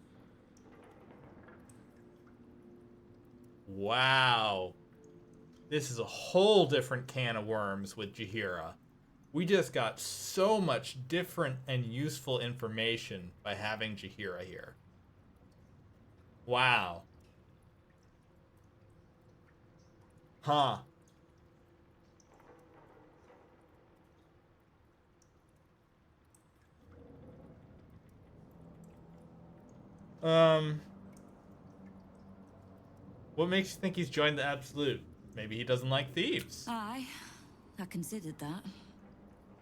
Wow. This is a whole different can of worms with Jaheira. We just got so much different and useful information by having Jaheira here. Wow. Huh. What makes you think he's joined the Absolute? Maybe he doesn't like thieves.
I considered that.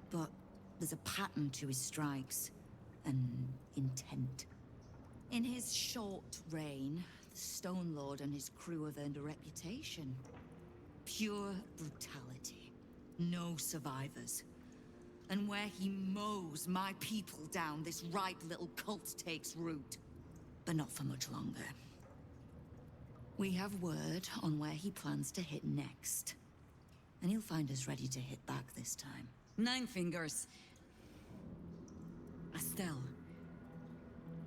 But there's a pattern to his strikes. An intent. In his short reign, the Stone Lord and his crew have earned a reputation. Pure brutality. No survivors. And where he mows my people down, this ripe little cult takes root. But not for much longer. We have word on where he plans to hit next. And he'll find us ready to hit back this time.
Nine Fingers. Estelle.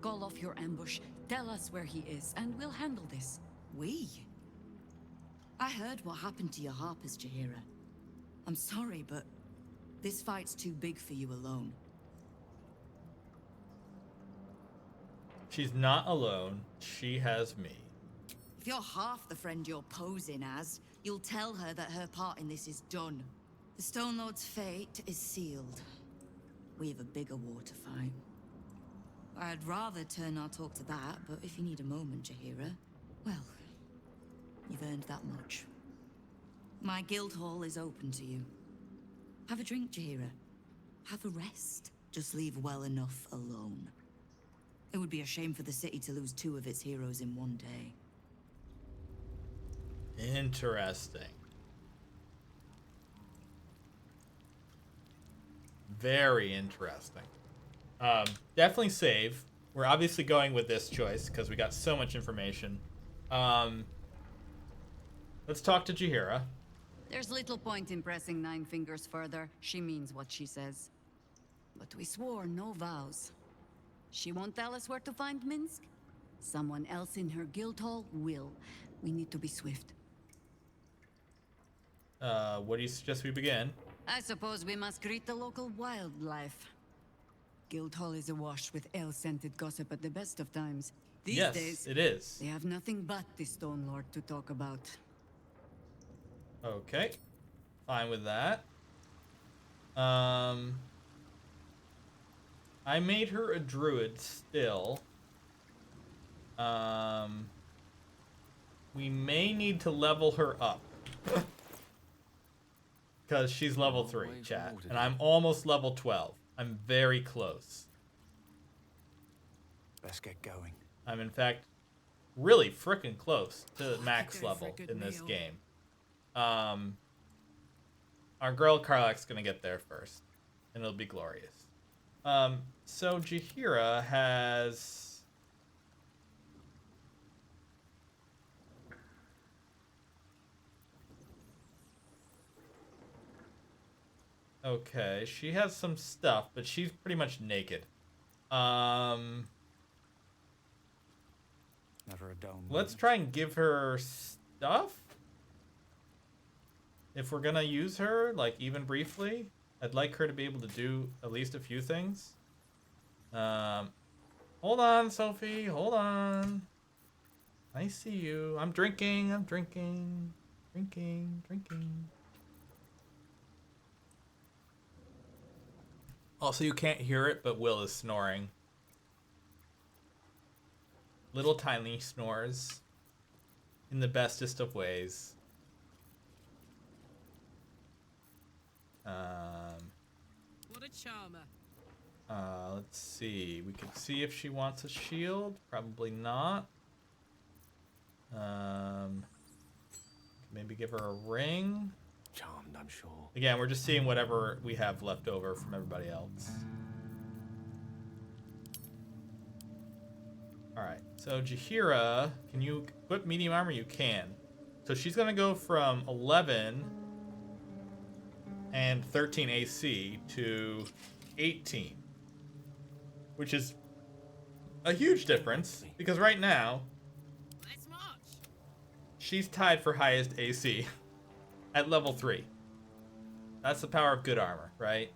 Call off your ambush, tell us where he is, and we'll handle this.
We? I heard what happened to your Harpers, Jaheira. I'm sorry, but this fight's too big for you alone.
She's not alone. She has me.
If you're half the friend you're posing as, you'll tell her that her part in this is done. The Stone Lord's fate is sealed. We have a bigger war to fight. I'd rather turn our talk to that, but if you need a moment, Jaheira, well, you've earned that much. My guild hall is open to you. Have a drink, Jaheira. Have a rest. Just leave well enough alone. It would be a shame for the city to lose 2 of its heroes in one day.
Interesting. Very interesting. Definitely save. We're obviously going with this choice because we got so much information. Let's talk to Jaheira.
There's little point in pressing Nine Fingers further. She means what she says. But we swore no vows. She won't tell us where to find Minsk. Someone else in her guild hall will. We need to be swift.
What do you suggest we begin?
I suppose we must greet the local wildlife. Guildhall is awash with ale-scented gossip at the best of times. These
Yes,
days,
it is.
They have nothing but the Stone Lord to talk about.
Okay. Fine with that. I made her a druid still. We may need to level her up. Because she's level 3, chat. And I'm almost level 12. I'm very close.
Let's get going.
I'm, in fact, really frickin' close to max level in this game. Our girl Karlach's gonna get there first. And it'll be glorious. So Jaheira has... Okay, she has some stuff, but she's pretty much naked.
Never a dome.
Let's try and give her stuff. If we're gonna use her, like, even briefly, I'd like her to be able to do at least a few things. Hold on, Sophie. Hold on. I see you. I'm drinking. I'm drinking. Drinking. Drinking. Also, you can't hear it, but Will is snoring. Little tiny snores. In the bestest of ways.
What a charmer.
Let's see. We could see if she wants a shield. Probably not. Maybe give her a ring.
Charmed, I'm sure.
Again, we're just seeing whatever we have left over from everybody else. Alright, so Jaheira, can you equip medium armor? You can. So she's going to go from 11 and 13 AC to 18. Which is a huge difference, because right now, she's tied for highest AC at level 3. That's the power of good armor, right?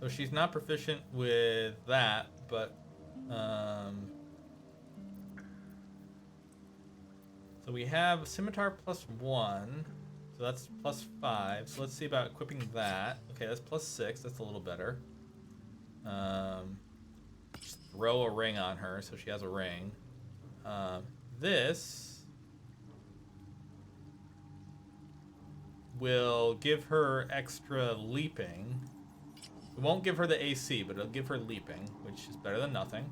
So she's not proficient with that, but so we have Scimitar +1, so that's +5. So let's see about equipping that. Okay, that's +6. That's a little better. Just throw a ring on her, so she has a ring. This will give her extra leaping. It won't give her the AC, but it'll give her leaping, which is better than nothing.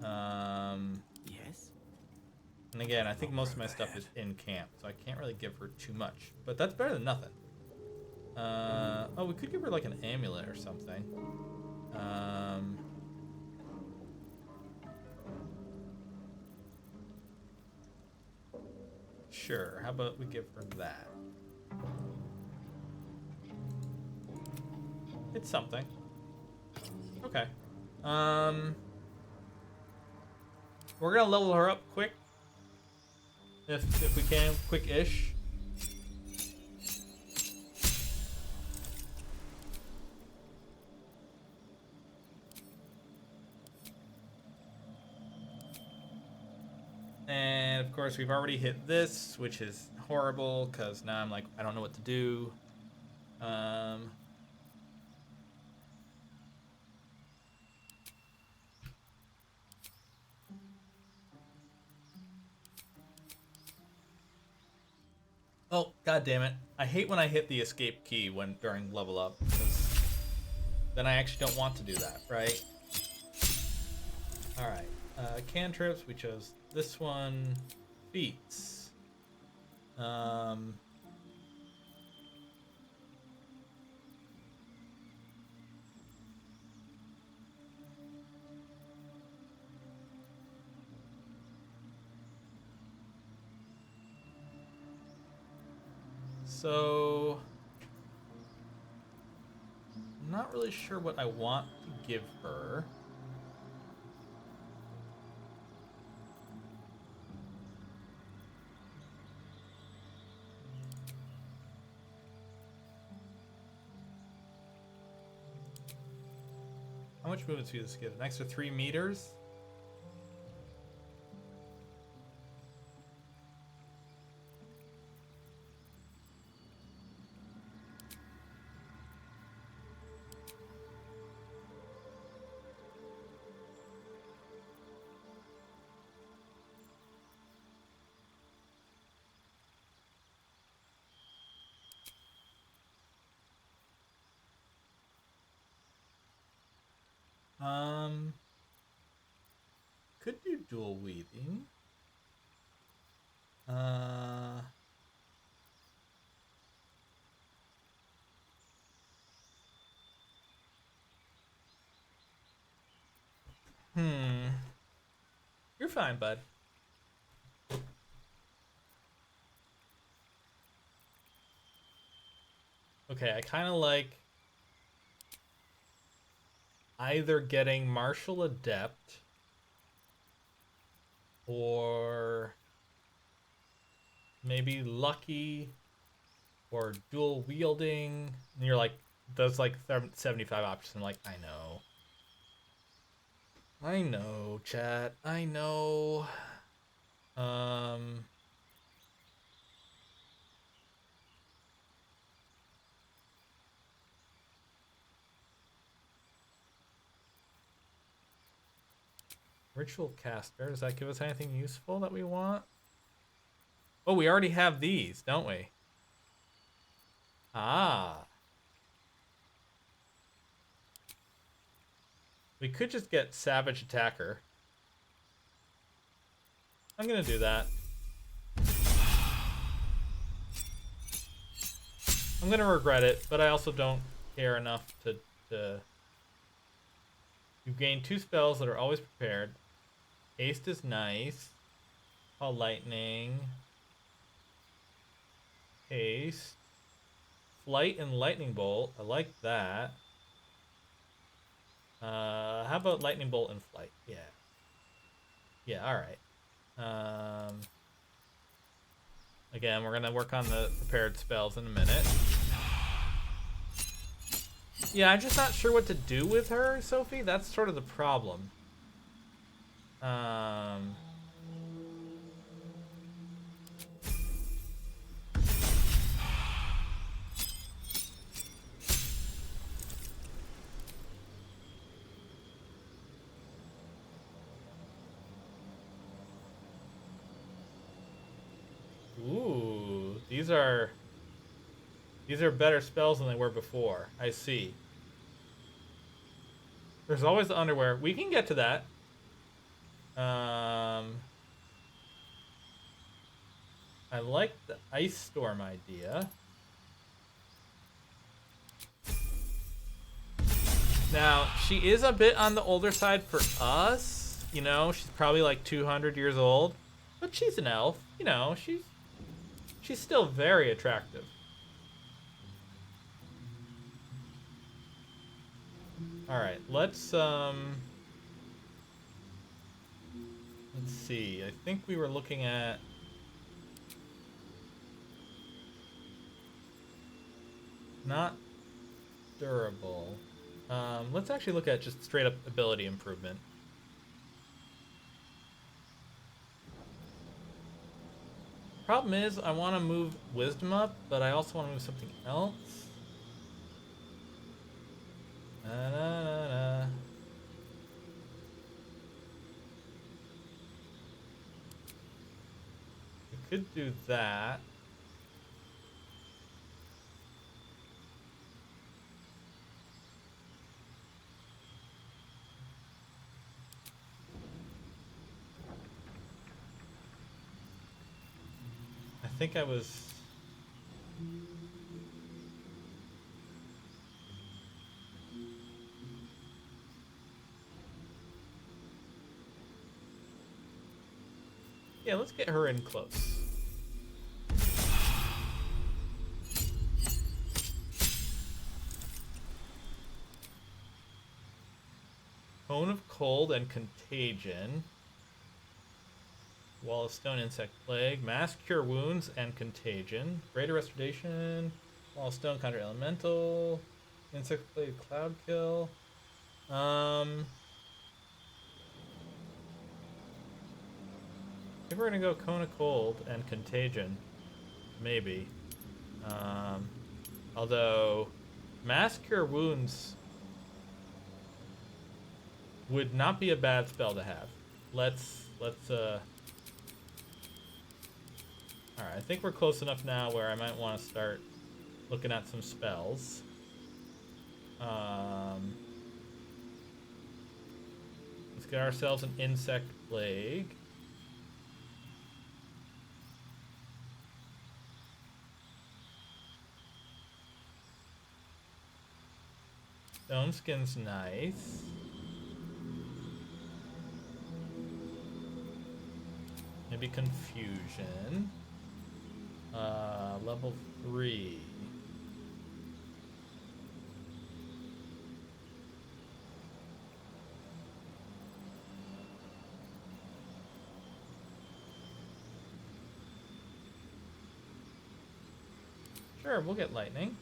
Yes.
And again, I think most of my stuff is in camp, so I can't really give her too much. But that's better than nothing. Oh, we could give her like an amulet or something. Sure, how about we give her that? It's something. Okay. We're gonna level her up quick. If we can, quick-ish. And of course we've already hit this, which is horrible, because now I'm like, I don't know what to do. Oh, god damn it. I hate when I hit the escape key during level up, because then I actually don't want to do that, right? Alright. Cantrips, we chose this one. Feats. So I'm not really sure what I want to give her. How much movement speed does this give? An extra 3 meters? Could do dual wielding. You're fine, bud. Okay, I kind of like either getting Martial Adept or maybe Lucky or dual wielding. And you're like those like 75 options. I'm like, I know, chat. I know. Ritual caster. Does that give us anything useful that we want? Oh, we already have these, don't we? Ah. We could just get Savage Attacker. I'm gonna do that. I'm gonna regret it, but I also don't care enough to... You gain 2 spells that are always prepared. Haste is nice. Call Lightning. Haste. Flight and Lightning Bolt. I like that. How about Lightning Bolt and Flight? Yeah. Yeah, alright. Again, we're gonna work on the prepared spells in a minute. Yeah, I'm just not sure what to do with her, Sophie. That's sort of the problem. Ooh, these are better spells than they were before. I see. There's always the underwear. We can get to that. I like the Ice Storm idea. Now, she is a bit on the older side for us. You know, she's probably like 200 years old. But she's an elf. You know, she's still very attractive. Alright, let's see. I think we were looking at... Not durable. Let's actually look at just straight up ability improvement. Problem is, I want to move wisdom up, but I also want to move something else. We could do that. I think I was... Yeah, let's get her in close. Cone of Cold and Contagion. Wall of Stone, Insect Plague. Mass Cure Wounds and Contagion. Greater Restoration. Wall of Stone, Counter Elemental. Insect Plague, Cloud Kill. I think we're gonna go Cone of Cold and Contagion. Maybe. Although, Mass Cure Wounds would not be a bad spell to have. Alright, I think we're close enough now where I might want to start looking at some spells. Let's get ourselves an Insect Plague. Stone Skin's nice. Maybe Confusion. Level 3. Sure, we'll get Lightning.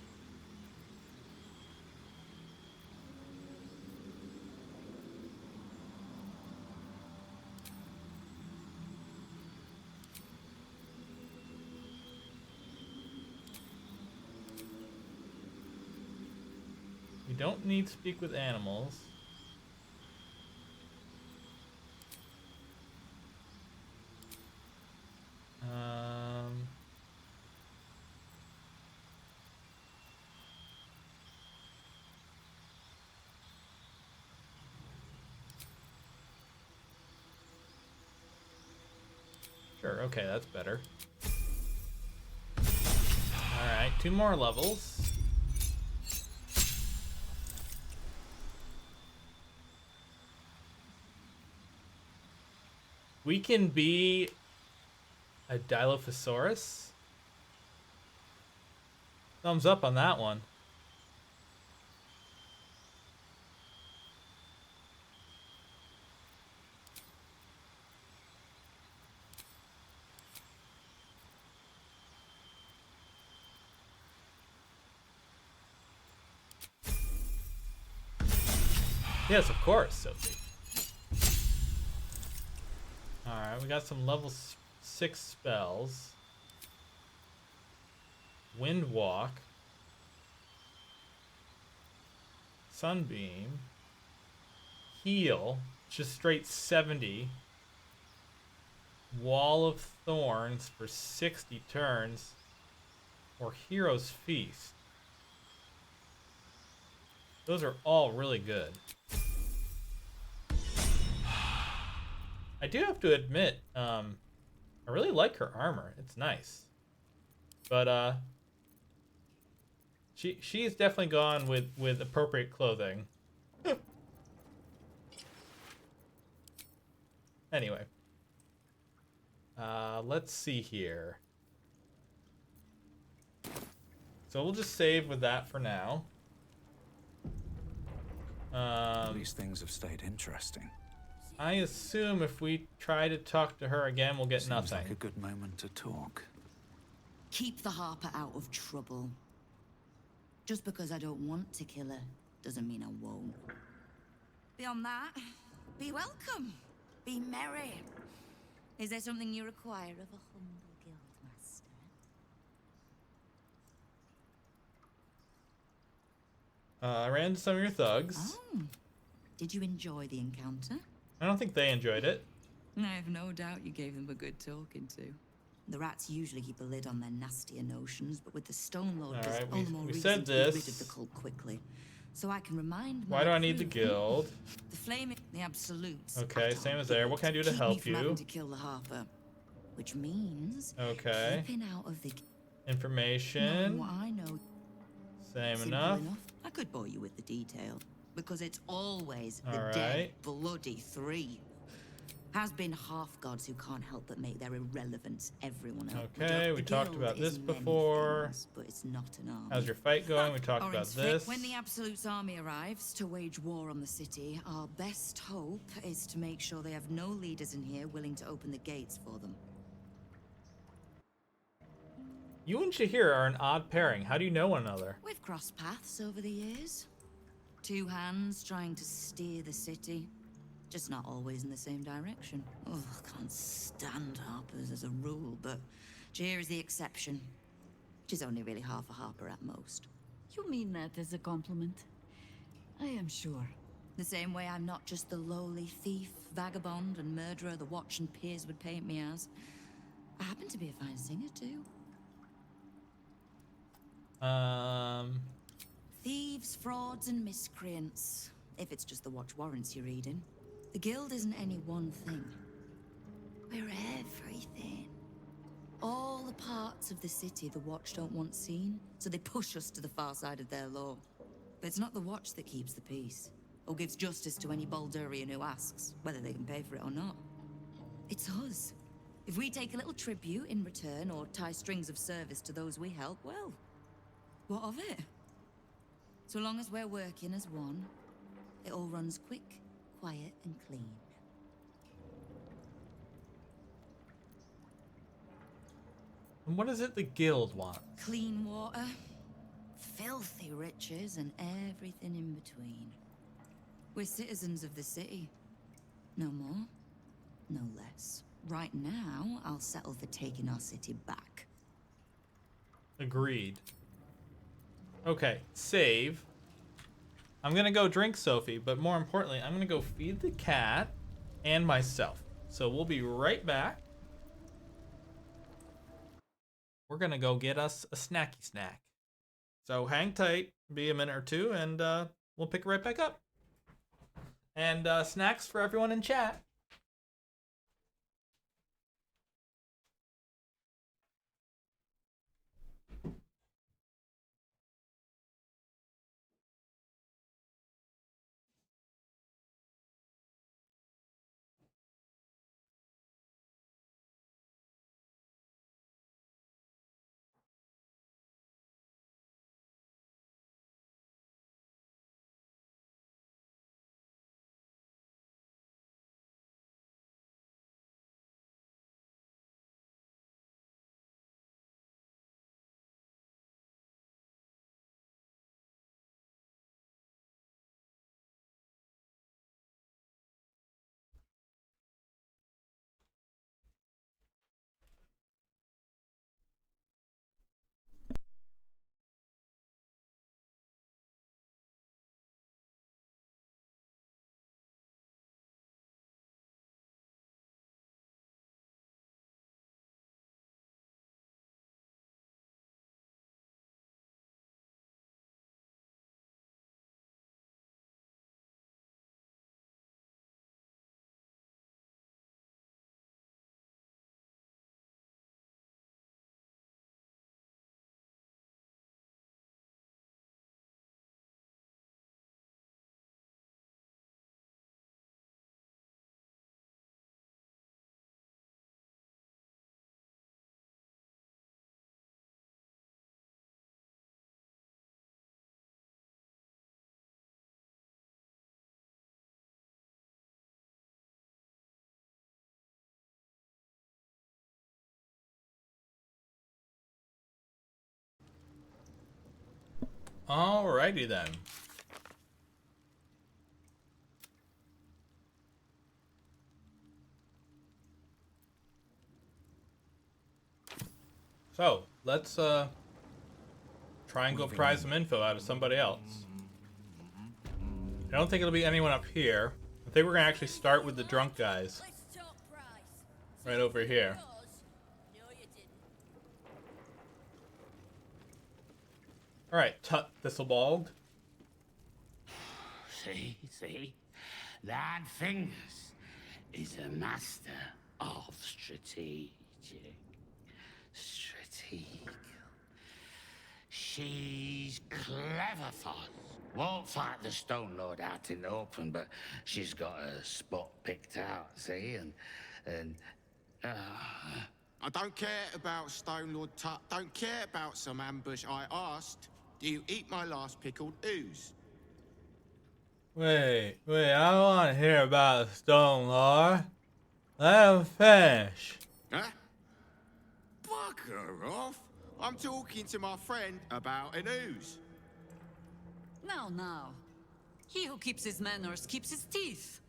We don't need to speak with animals. Sure, okay, that's better. Alright, 2 more levels. We can be a Dilophosaurus? Thumbs up on that one. Yes, of course, Sophie. Alright, we got some level 6 spells. Wind Walk. Sunbeam. Heal. Just straight 70. Wall of Thorns for 60 turns. Or Hero's Feast. Those are all really good. I do have to admit, I really like her armor. It's nice. But she's definitely gone with appropriate clothing. Anyway. Let's see here. So we'll just save with that for now.
These things have stayed interesting.
I assume if we try to talk to her again, we'll get nothing.
Seems like a good moment to talk.
Keep the Harper out of trouble. Just because I don't want to kill her doesn't mean I won't. Beyond that, be welcome. Be merry. Is there something you require of a humble guildmaster?
I ran into some of your thugs.
Oh. Did you enjoy the encounter?
I don't think they enjoyed it.
I have no doubt you gave them a good talking to. The rats usually keep a lid on their nastier notions, but with the Stone Lord, there's all the more reason to get rid of the cult quickly. So I can remind
Why do I need the guild?
The flaming, the absolutes.
Okay, same as there. What can I do to help you?
Having to kill the Harper, which means
okay.
keeping out of the
information.
What I know.
Same enough.
I could bore you with the detail because it's always the dead bloody 3. Has been half gods who can't help but make their irrelevance everyone else.
Okay, we talked about this before.
Things, but it's not an army.
How's your fight going? We talked about this.
When the Absolute's army arrives to wage war on the city, our best hope is to make sure they have no leaders in here willing to open the gates for them.
You and Shahir are an odd pairing. How do you know one another?
We've crossed paths over the years. 2 hands trying to steer the city. Just not always in the same direction. Oh, can't stand Harpers as a rule, but Shahir is the exception. She's only really half a Harper at most.
You mean that as a compliment? I am sure.
The same way I'm not just the lowly thief, vagabond, and murderer the Watch and peers would paint me as. I happen to be a fine singer, too. Thieves, frauds, and miscreants. If it's just the Watch warrants you're reading. The Guild isn't any one thing. We're everything. All the parts of the city the Watch don't want seen, so they push us to the far side of their law. But it's not the Watch that keeps the peace, or gives justice to any Baldurian who asks, whether they can pay for it or not. It's us. If we take a little tribute in return, or tie strings of service to those we help, well, what of it? So long as we're working as one, it all runs quick, quiet, and clean.
And what is it the guild wants?
Clean water, filthy riches, and everything in between. We're citizens of the city. No more, no less. Right now, I'll settle for taking our city back.
Agreed. Okay, save. I'm gonna go drink Sophie, but more importantly, I'm gonna go feed the cat and myself. So we'll be right back. We're gonna go get us a snacky snack. So hang tight, be a minute or two, and we'll pick it right back up. And snacks for everyone in chat. Alrighty then. So let's try and go pry some info out of somebody else. I don't think it'll be anyone up here. I think we're gonna actually start with the drunk guys. Right over here. Alright, Tut Thistlebald.
See? That Fingers is a master of strategic. She's clever, Foz. Won't fight the Stone Lord out in the open, but she's got a spot picked out, see? And
I don't care about Stone Lord Tut. Don't care about some ambush. I asked, do you eat my last pickled ooze?
Wait, I don't want to hear about the Stone Lord. Let him finish.
Huh? Bugger off. I'm talking to my friend about an ooze.
Now. He who keeps his manners keeps his teeth.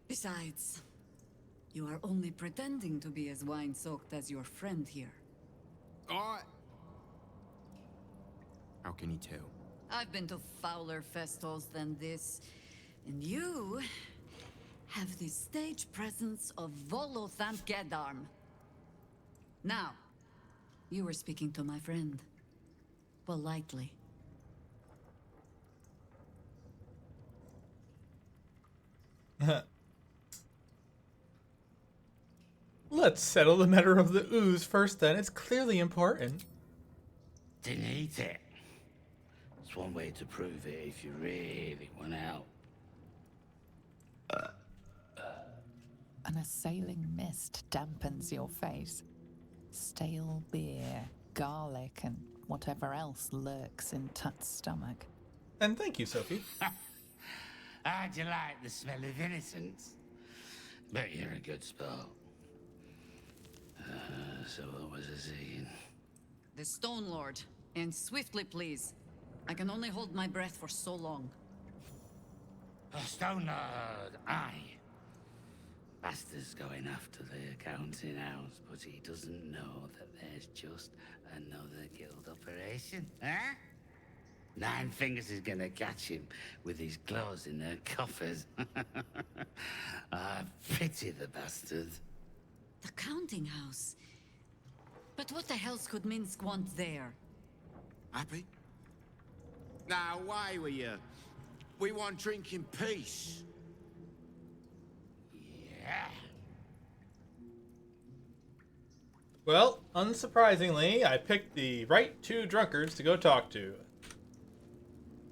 Besides, you are only pretending to be as wine-soaked as your friend here.
How can you tell?
I've been to fouler festivals than this, and you have the stage presence of Volothamp Gedarm. Now, you were speaking to my friend. Politely.
Let's settle the matter of the ooze first then. It's clearly important.
didn't eat it. It's one way to prove it if you really went out.
An assailing mist dampens your face. Stale beer, garlic, and whatever else lurks in Tut's stomach.
And thank you, Sophie.
How'd you like the smell of innocence? Bet you're a good sport. So what was I saying?
The Stone Lord. And swiftly, please. I can only hold my breath for so long.
A Stone Lord, aye. Bastard's going after the accounting house, but he doesn't know that there's just another guild operation, huh? Nine Fingers is gonna catch him with his claws in her coffers. I pity the bastard.
The counting house. But what the hell could Minsk want there?
Happy? Now, away with you. We want drink in peace.
Yeah.
Well, unsurprisingly, I picked the right two drunkards to go talk to.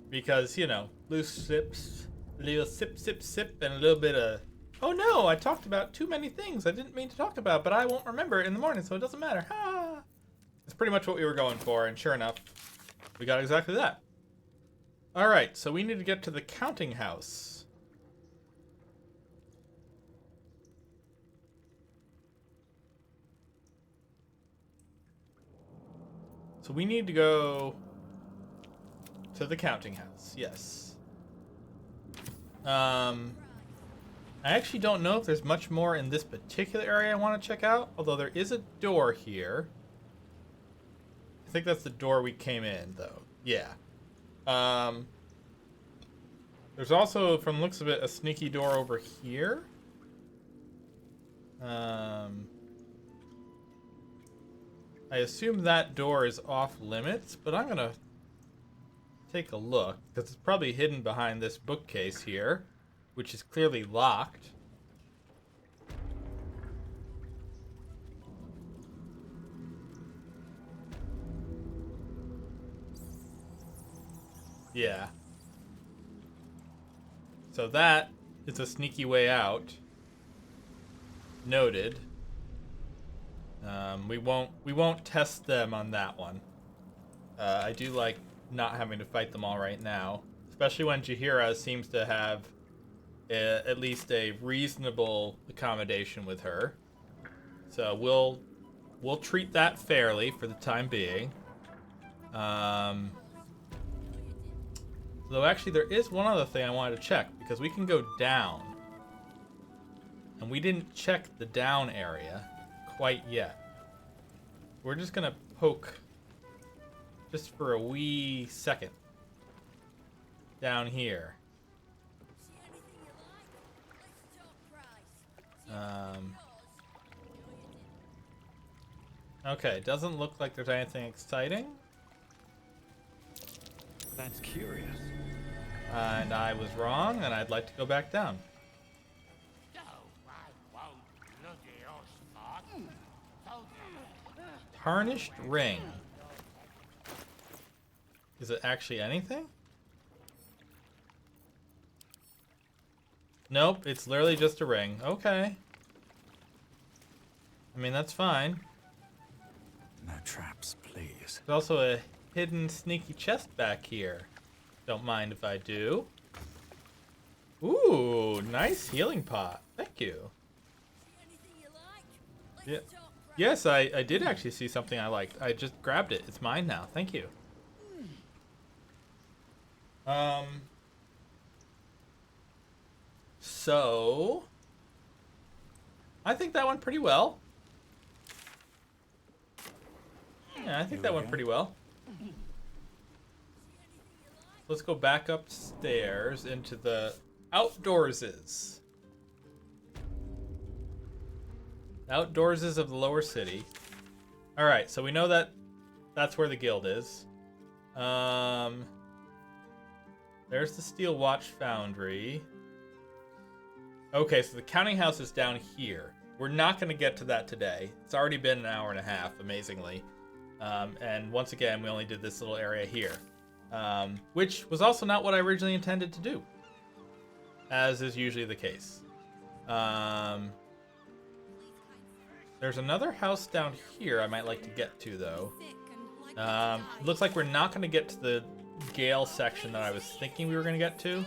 Because, you know, loose sips, a little sip, sip, sip, and a little bit of... Oh no, I talked about too many things I didn't mean to talk about, but I won't remember it in the morning, so it doesn't matter. Ha! That's pretty much what we were going for, and sure enough, we got exactly that. Alright, so we need to get to the counting house. So we need to go to the counting house, yes. I actually don't know if there's much more in this particular area I want to check out, although there is a door here. I think that's the door we came in, though. Yeah. There's also, from the looks of it, a sneaky door over here. I assume that door is off limits, but I'm gonna take a look, because it's probably hidden behind this bookcase here, which is clearly locked. Yeah. So that is a sneaky way out. Noted. We won't test them on that one. I do like not having to fight them all right now, especially when Jahira seems to have at least a reasonable accommodation with her. So we'll treat that fairly for the time being. Though actually there is one other thing I wanted to check, because we can go down. And we didn't check the down area quite yet. We're just gonna poke just for a wee second down here. Okay, doesn't look like there's anything exciting.
That's curious.
And I was wrong, and I'd like to go back down. Tarnished ring. Is it actually anything? Nope, it's literally just a ring. Okay. I mean, that's fine.
No traps, please.
There's also a hidden sneaky chest back here. Don't mind if I do. Ooh, nice healing pot. Thank you. Yeah. Yes, I did actually see something I liked. I just grabbed it. It's mine now. Thank you. So I think that went pretty well. Yeah, I think that went pretty well. Let's go back upstairs into the outdoorses. Outdoorses of the lower city. Alright, so we know that that's where the guild is. There's the Steel Watch Foundry. Okay, so the counting house is down here. We're not going to get to that today. It's already been an hour and a half, amazingly. And once again, we only did this little area here. Which was also not what I originally intended to do, as is usually the case. There's another house down here I might like to get to, though. Looks like we're not going to get to the Gale section that I was thinking we were going to get to.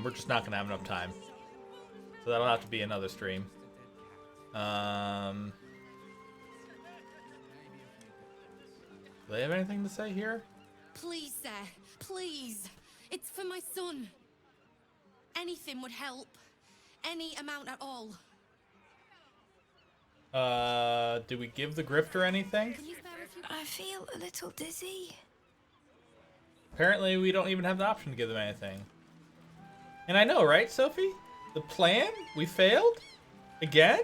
We're just not going to have enough time. So that'll have to be another stream. Do they have anything to say here?
Please, sir. Please. It's for my son. Anything would help. Any amount at all.
Do we give the grifter anything?
I feel a little dizzy.
Apparently, we don't even have the option to give them anything. And I know, right, Sophie? The plan? We failed? Again?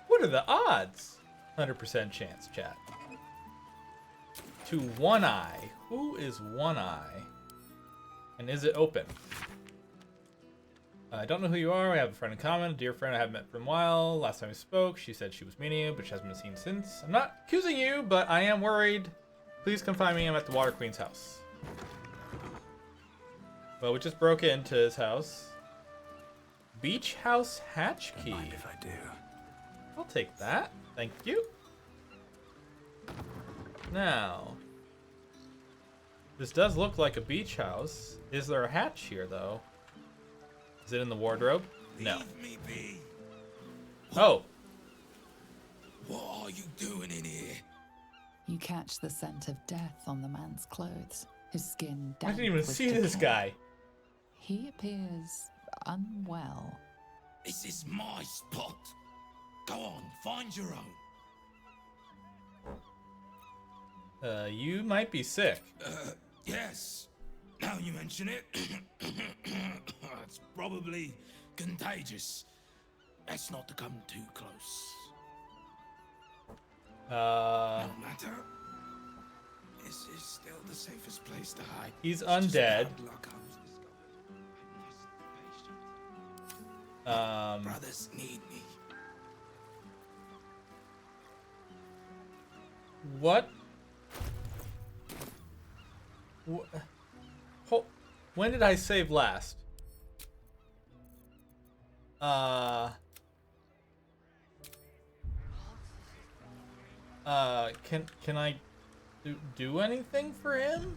What are the odds? 100% chance, chat. To One Eye. Who is One Eye? And is it open? I don't know who you are. I have a friend in common, a dear friend I haven't met for a while. Last time we spoke, she said she was meeting you, but she hasn't been seen since. I'm not accusing you, but I am worried. Please come find me. I'm at the Water Queen's house. Well, we just broke into his house. Beach house hatch key.
Don't mind if I do.
I'll take that. Thank you. Now, this does look like a beach house. Is there a hatch here, though? Is it in the wardrobe? No.
Leave me be.
Oh.
What are you doing in here?
You catch the scent of death on the man's clothes. His skin
I
damp
didn't even
with
see this
decay.
guy.
He appears unwell.
This is my spot. Go on, find your own.
You might be sick.
Yes. Now you mention it, it's probably contagious. Best not to come too close. No matter. This is still the safest place to hide.
He's
It's just
undead.
bad luck I was discovered. Brothers need me.
What? When did I save last? Can I do anything for him?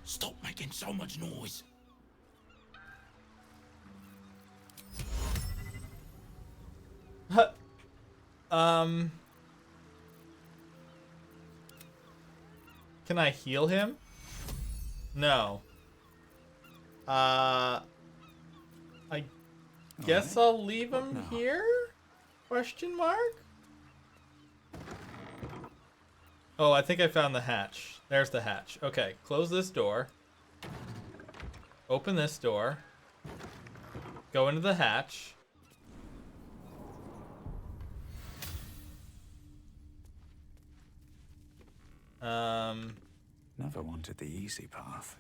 Stop making so much noise.
Can I heal him? No. I guess I'll leave him here? Question mark? Oh, I think I found the hatch. There's the hatch. Okay, close this door. Open this door. Go into the hatch.
Never wanted the easy path.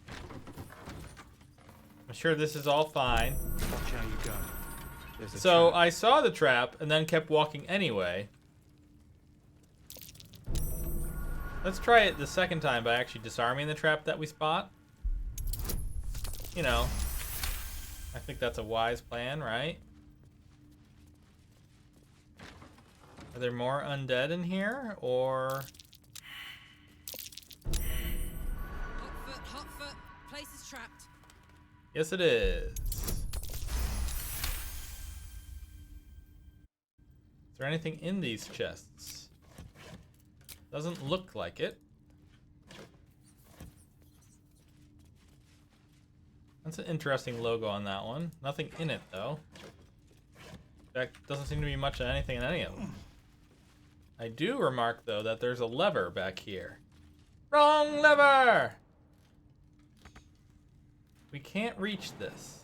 I'm sure this is all fine.
Watch how you go. There's a
So
trap.
I saw the trap and then kept walking anyway. Let's try it the second time by actually disarming the trap that we spot. You know, I think that's a wise plan, right? Are there more undead in here, or...
Hot foot. Place is trapped.
Yes, it is. Is there anything in these chests? Doesn't look like it. That's an interesting logo on that one. Nothing in it, though. In fact, doesn't seem to be much of anything in any of them. I do remark, though, that there's a lever back here. Wrong lever! We can't reach this.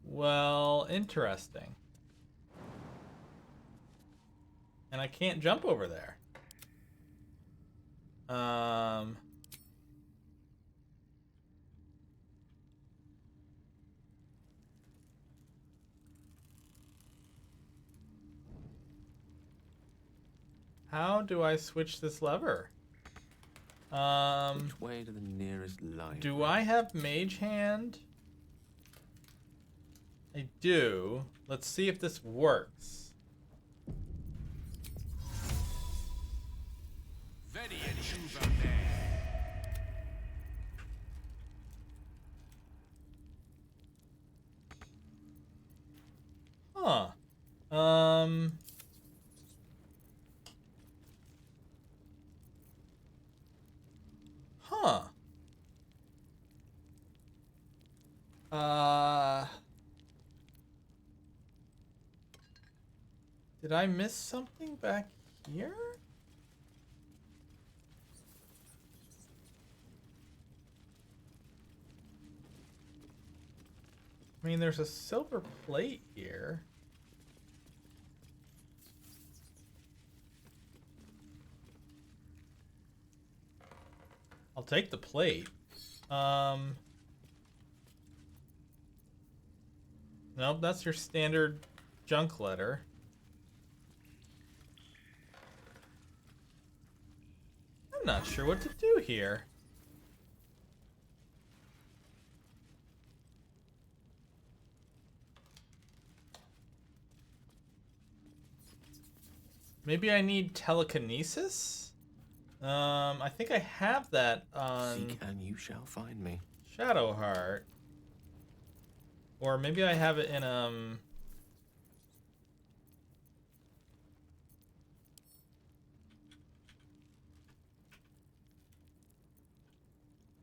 Well, interesting. And I can't jump over there. How do I switch this lever?
Which way to the nearest line?
Do I have Mage Hand? I do. Let's see if this works. Huh. Huh. Did I miss something back here? I mean, there's a silver plate here. I'll take the plate. Nope, that's your standard junk letter. I'm not sure what to do here. Maybe I need telekinesis? I think I have that on
Seek and you shall find me.
Shadowheart. Or maybe I have it in, Can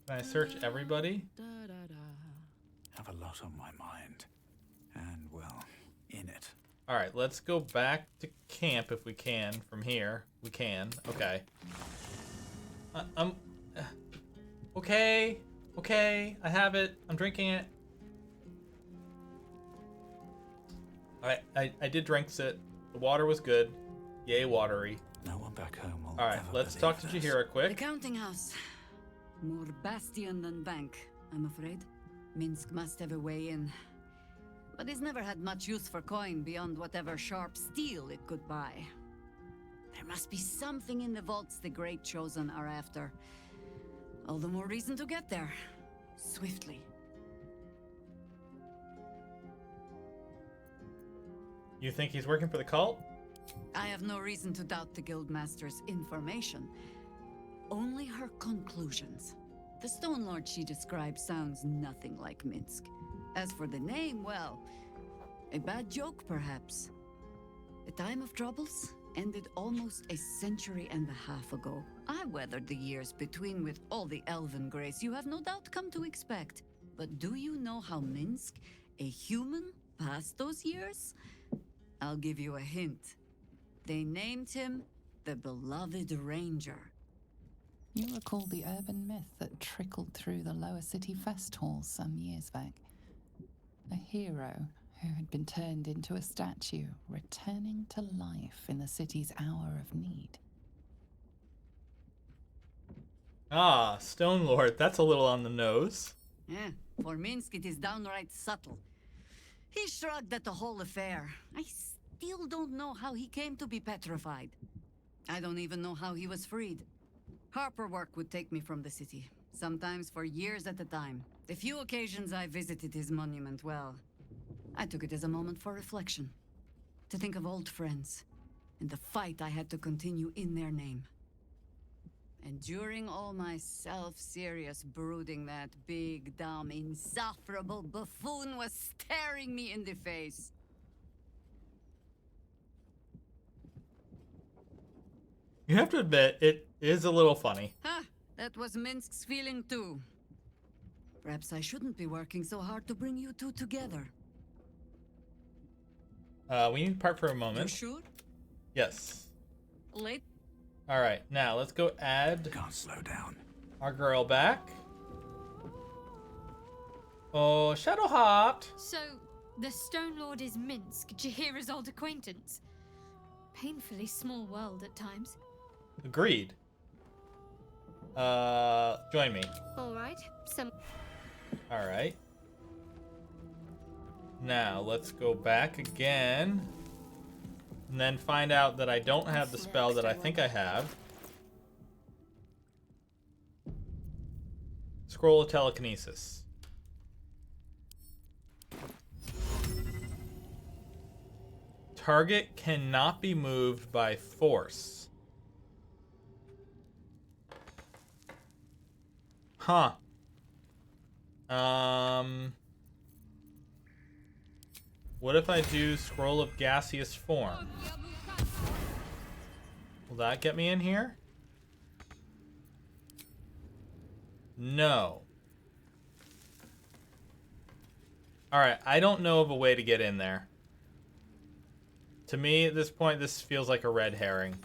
I search everybody?
Have a lot on my mind. And, well, in it.
Alright, let's go back to camp if we can from here. We can. Okay. Okay. Okay. I have it. I'm drinking it. Alright, I did drink it. The water was good. Yay, watery.
No one back home will
Alright, let's talk to Jaheira
The
quick.
counting house. More bastion than bank, I'm afraid. Minsk must have a way in. But he's never had much use for coin beyond whatever sharp steel it could buy. There must be something in the vaults the Great Chosen are after. All the more reason to get there. Swiftly.
You think he's working for the cult?
I have no reason to doubt the Guildmaster's information. Only her conclusions. The Stone Lord she describes sounds nothing like Minsk. As for the name, well, a bad joke perhaps. The time of troubles ended almost a century and a half ago. I weathered the years between with all the elven grace you have no doubt come to expect. But do you know how Minsk, a human, passed those years? I'll give you a hint. They named him the Beloved Ranger.
You recall the urban myth that trickled through the lower city fest halls some years back. A hero who had been turned into a statue, returning to life in the city's hour of need.
Ah, Stone Lord. That's a little on the nose.
Yeah, for Minsk it is downright subtle. He shrugged at the whole affair. I still don't know how he came to be petrified. I don't even know how he was freed. Harper work would take me from the city, sometimes for years at a time. The few occasions I visited his monument, well, I took it as a moment for reflection. To think of old friends, and the fight I had to continue in their name. And during all my self-serious brooding, that big, dumb, insufferable buffoon was staring me in the face.
You have to admit, it is a little funny.
Ha! That was Minsk's feeling too. Perhaps I shouldn't be working so hard to bring you two together.
We need to part for a moment.
You sure?
Yes.
Late?
Alright, now let's go add...
Can't slow down.
Our girl back. Oh, Shadowheart.
So, the Stone Lord is Minsk, Jaheira's old acquaintance. Painfully small world at times.
Agreed. Join me.
Alright,
Alright. Now, let's go back again. And then find out that I don't have the spell that I think I have. Scroll of Telekinesis. Target cannot be moved by force. Huh. What if I do Scroll of Gaseous Form? Will that get me in here? No. Alright, I don't know of a way to get in there. To me, at this point, this feels like a red herring.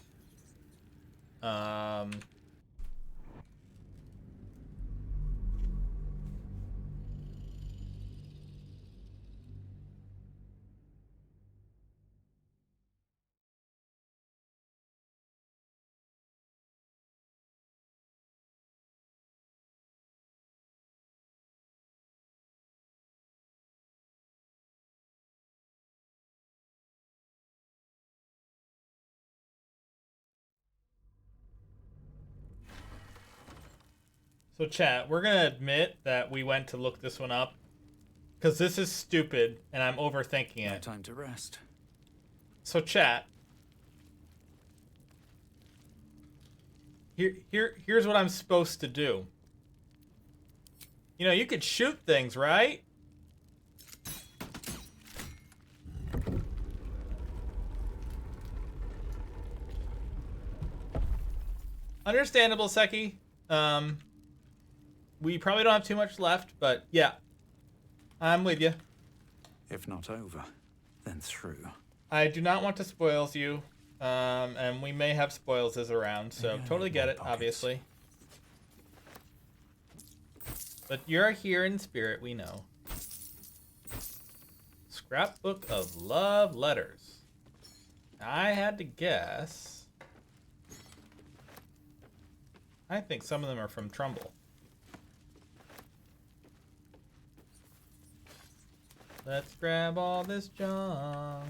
So chat, we're gonna admit that we went to look this one up because this is stupid and I'm overthinking it.
No time to rest.
So chat, here's what I'm supposed to do. You know, you could shoot things, right? Understandable, Seki. We probably don't have too much left, but yeah, I'm with you.
If not over, then through.
I do not want to spoils you, and we may have spoils as around, so totally get it, obviously. But you're here in spirit, we know. Scrapbook of love letters. I had to guess. I think some of them are from Trumbull. Let's grab all this junk.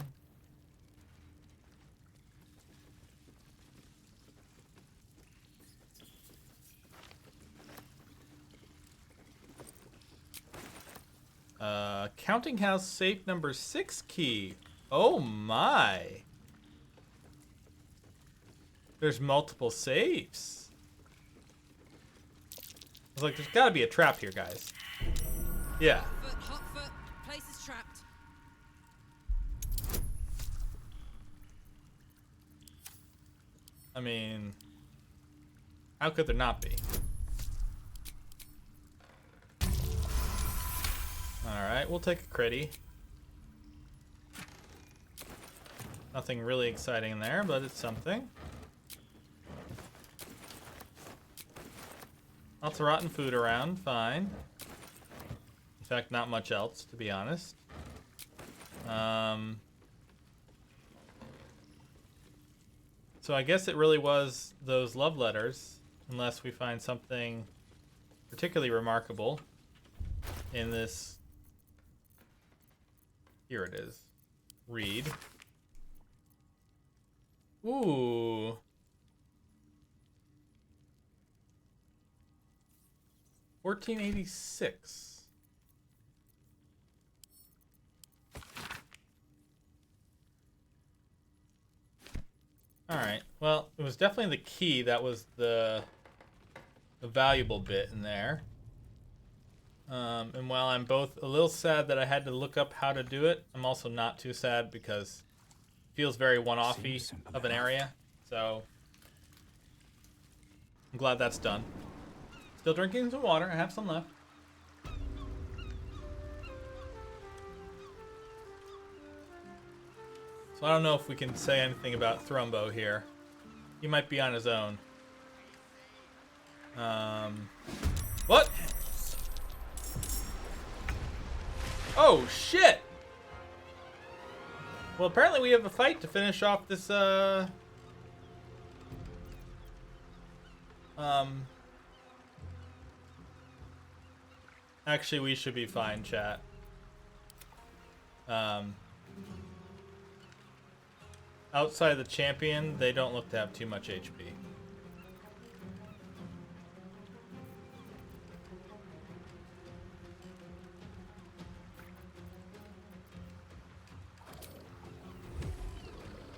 Counting house safe number 6 key. Oh my. There's multiple safes. I was like, there's gotta be a trap here, guys. Yeah.
Hot foot. Place is trapped.
I mean, how could there not be? Alright, we'll take a critty. Nothing really exciting in there, but it's something. Lots of rotten food around, fine. In fact, not much else, to be honest. So I guess it really was those love letters, unless we find something particularly remarkable in this. Here it is. Read. Ooh. 1486. Alright, well, it was definitely the key that was the valuable bit in there. And while I'm both a little sad that I had to look up how to do it, I'm also not too sad because it feels very one-offy of an area. So I'm glad that's done. Still drinking some water. I have some left. So I don't know if we can say anything about Thrumbo here. He might be on his own. What? Oh, shit! Well, apparently we have a fight to finish off this, Actually, we should be fine, chat. Outside of the champion, they don't look to have too much HP.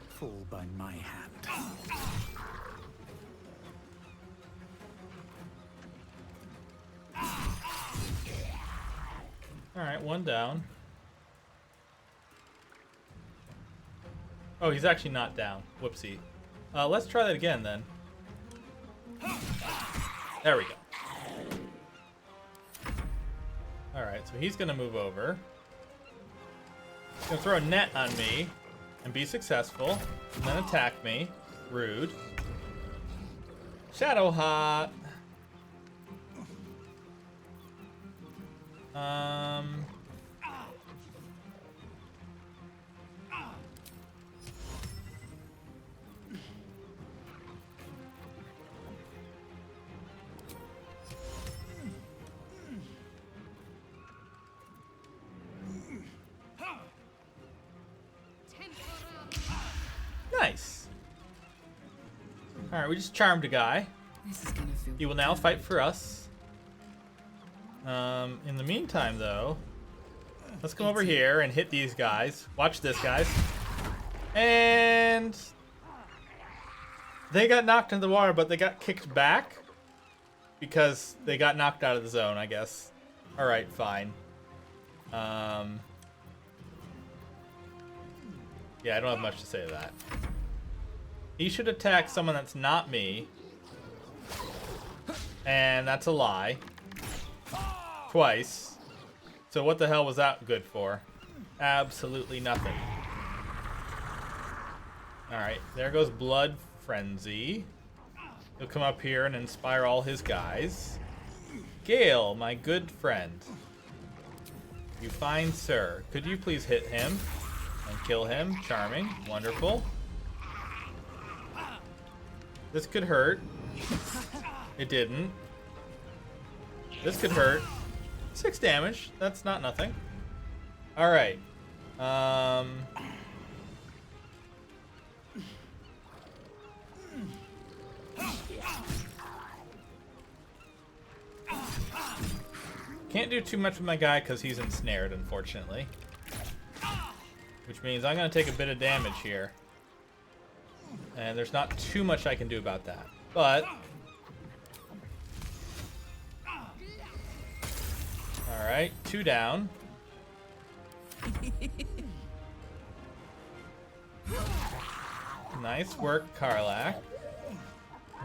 Fall by my hand.
Alright, one down. Oh, he's actually not down. Whoopsie. Let's try that again, then. There we go. Alright, so he's gonna move over. He's gonna throw a net on me and be successful, and then attack me. Rude. Shadow Hot. Nice. Alright, we just charmed a guy.
This is gonna feel
He will now fight for us. In the meantime, though, let's come over here and hit these guys. Watch this, guys. And they got knocked into the water, but they got kicked back because they got knocked out of the zone, I guess. All right, fine. Yeah, I don't have much to say to that. He should attack someone that's not me. And that's a lie. Twice. So what the hell was that good for? Absolutely nothing. Alright, there goes Blood Frenzy. He'll come up here and inspire all his guys. Gale, my good friend. You fine sir. Could you please hit him and kill him? Charming. Wonderful. This could hurt. It didn't. This could hurt. 6 damage. That's not nothing. Alright. Can't do too much with my guy because he's ensnared, unfortunately. Which means I'm going to take a bit of damage here. And there's not too much I can do about that. But... Alright, 2 down. Nice work, Karlach.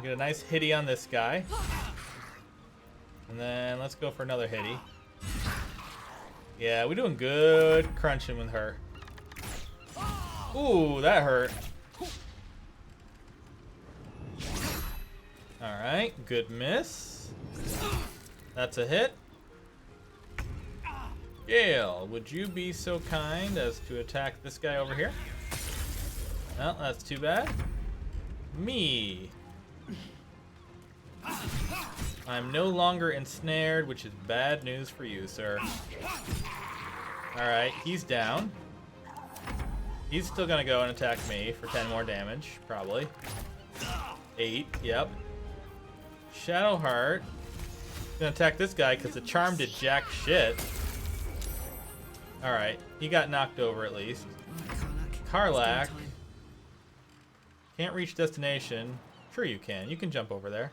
Get a nice hitty on this guy. And then let's go for another hitty. Yeah, we're doing good crunching with her. Ooh, that hurt. Alright, good miss. That's a hit. Gale, would you be so kind as to attack this guy over here? Well, that's too bad. Me. I'm no longer ensnared, which is bad news for you, sir. Alright, he's down. He's still gonna go and attack me for 10 more damage, probably. 8, yep. Shadowheart. Gonna attack this guy because the charm did jack shit. Alright, he got knocked over at least. Karlach. Can't reach destination. Sure you can. You can jump over there.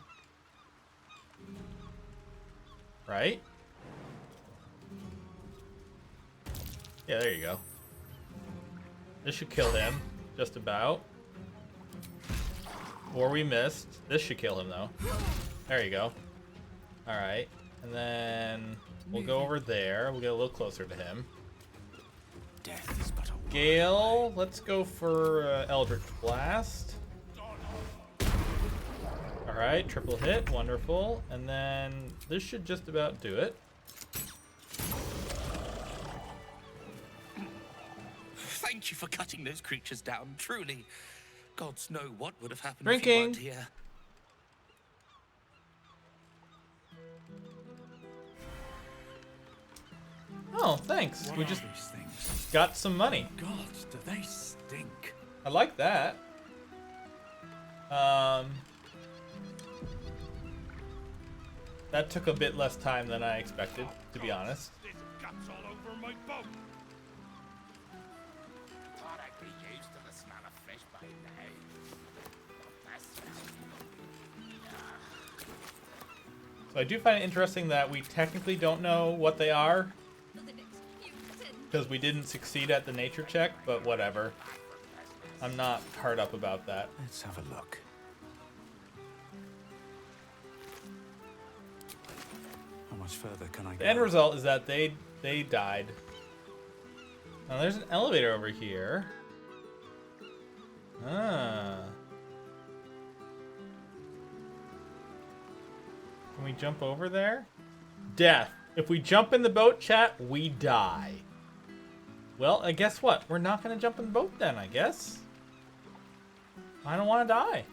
Right? Yeah, there you go. This should kill him. Just about. Or we missed. This should kill him, though. There you go. Alright. And then we'll go over there. We'll get a little closer to him.
Death is but a
Gale, let's go for Eldritch Blast. Alright, triple hit. Wonderful. And then this should just about do it.
Thank you for cutting those creatures down. Truly, gods know what would have happened
Drinking.
if you weren't here.
Oh, thanks.
What
We
are
just
these things?
got some money.
God, do they stink?
I like that. That took a bit less time than I expected, to be honest.
There's guts all over my boat.
Thought I'd be used to the smell of fish by now.
So I do find it interesting that we technically don't know what they are, because we didn't succeed at the nature check, but whatever. I'm not hard up about that.
Let's have a look. How much further can I go?
The end result is that they died. Now there's an elevator over here. Ah. Can we jump over there? Death. If we jump in the boat, chat, we die. Well, I guess what? We're not going to jump in the boat then, I guess. I don't want to die.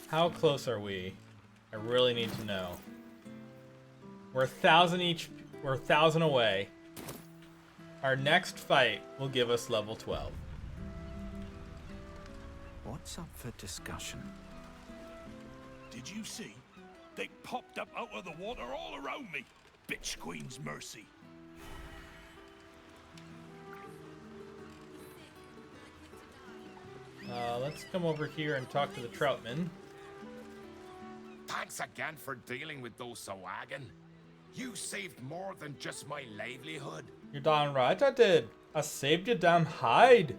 How close are we? I really need to know. We're 1,000 each. We're 1,000 away. Our next fight will give us level 12.
What's up for discussion?
Did you see? They popped up out of the water all around me. Bitch Queen's mercy.
Let's come over here and talk to the Troutman.
Thanks again for dealing with those Sawagan. You saved more than just my livelihood.
You're darn right I did. I saved your damn hide.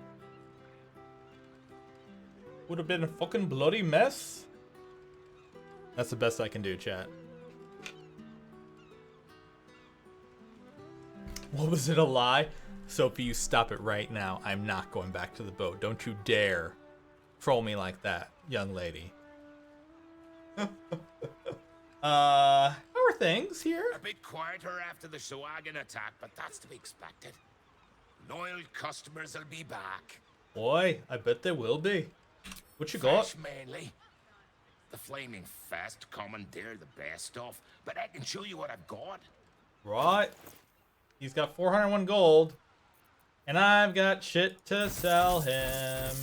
Would have been a fucking bloody mess. That's the best I can do, chat. What was it, a lie? Sophie, you stop it right now. I'm not going back to the boat. Don't you dare troll me like that, young lady. How are things here?
A bit quieter after the Sawagan attack, but that's to be expected. Loyal customers will be back.
Boy, I bet they will be. What you
Fresh
got?
mainly. The Flaming Fest commandeer the best stuff, but I can show you what I've got.
Right. He's got 401 gold. And I've got shit to sell him.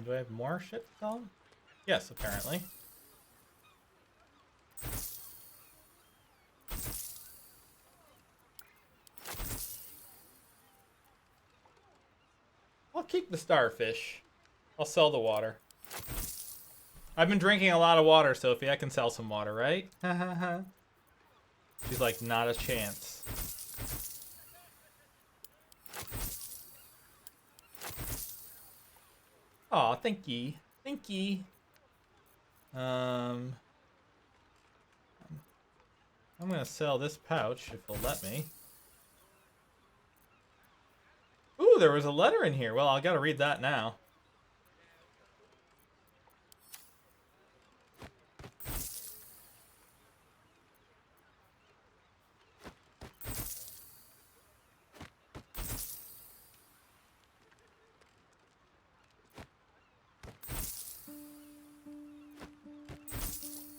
Do I have more shit to sell him? Yes, apparently. I'll keep the starfish. I'll sell the water. I've been drinking a lot of water, Sophie. I can sell some water, right? She's like, not a chance. Aw, thank ye. Thank ye. I'm gonna sell this pouch if they'll let me. Ooh, there was a letter in here. Well, I gotta read that now.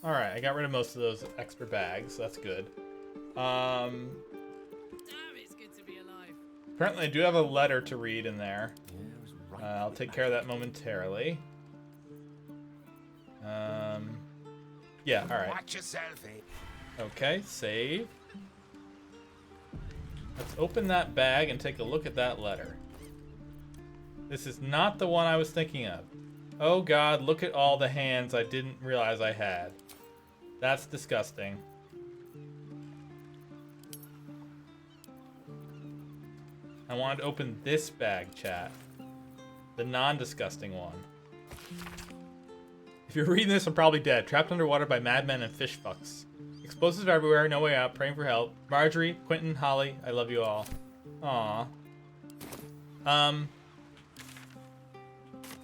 Alright, I got rid of most of those extra bags. So that's good.
Damn, it's good to be alive.
Apparently I do have a letter to read in there. I'll take care of that momentarily. Yeah, alright.
Watch yourself, eh?
Okay, save. Let's open that bag and take a look at that letter. This is not the one I was thinking of. Oh god, look at all the hands I didn't realize I had. That's disgusting. I wanted to open this bag, chat. The non-disgusting one. If you're reading this, I'm probably dead. Trapped underwater by madmen and fish fucks. Explosives everywhere, no way out, praying for help. Marjorie, Quentin, Holly, I love you all. Aww.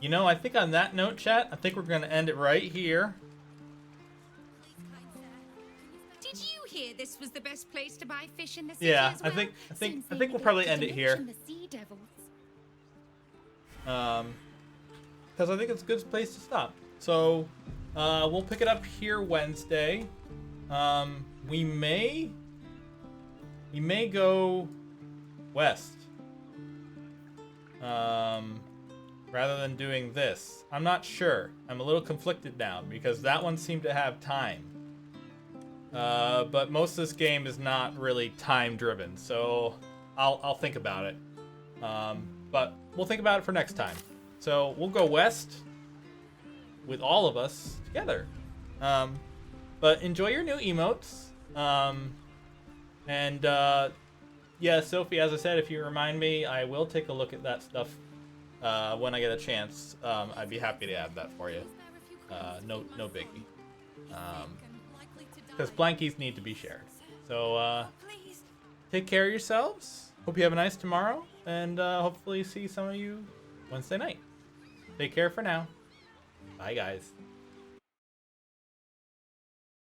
You know, I think on that note, chat, I think we're gonna end it right here.
Did you hear this was the best place to buy fish in the city
Yeah,
as well?
I think we'll probably end it here.
The sea devils.
Because I think it's a good place to stop. So, we'll pick it up here Wednesday. We may go west. Rather than doing this. I'm not sure. I'm a little conflicted now because that one seemed to have time. But most of this game is not really time driven, so I'll think about it. But we'll think about it for next time. So we'll go west with all of us together. But enjoy your new emotes. Yeah, Sophie, as I said, if you remind me, I will take a look at that stuff when I get a chance. I'd be happy to add that for you. No biggie. Because blankies need to be shared. So take care of yourselves. Hope you have a nice tomorrow, and hopefully see some of you Wednesday night. Take care for now. Bye, guys.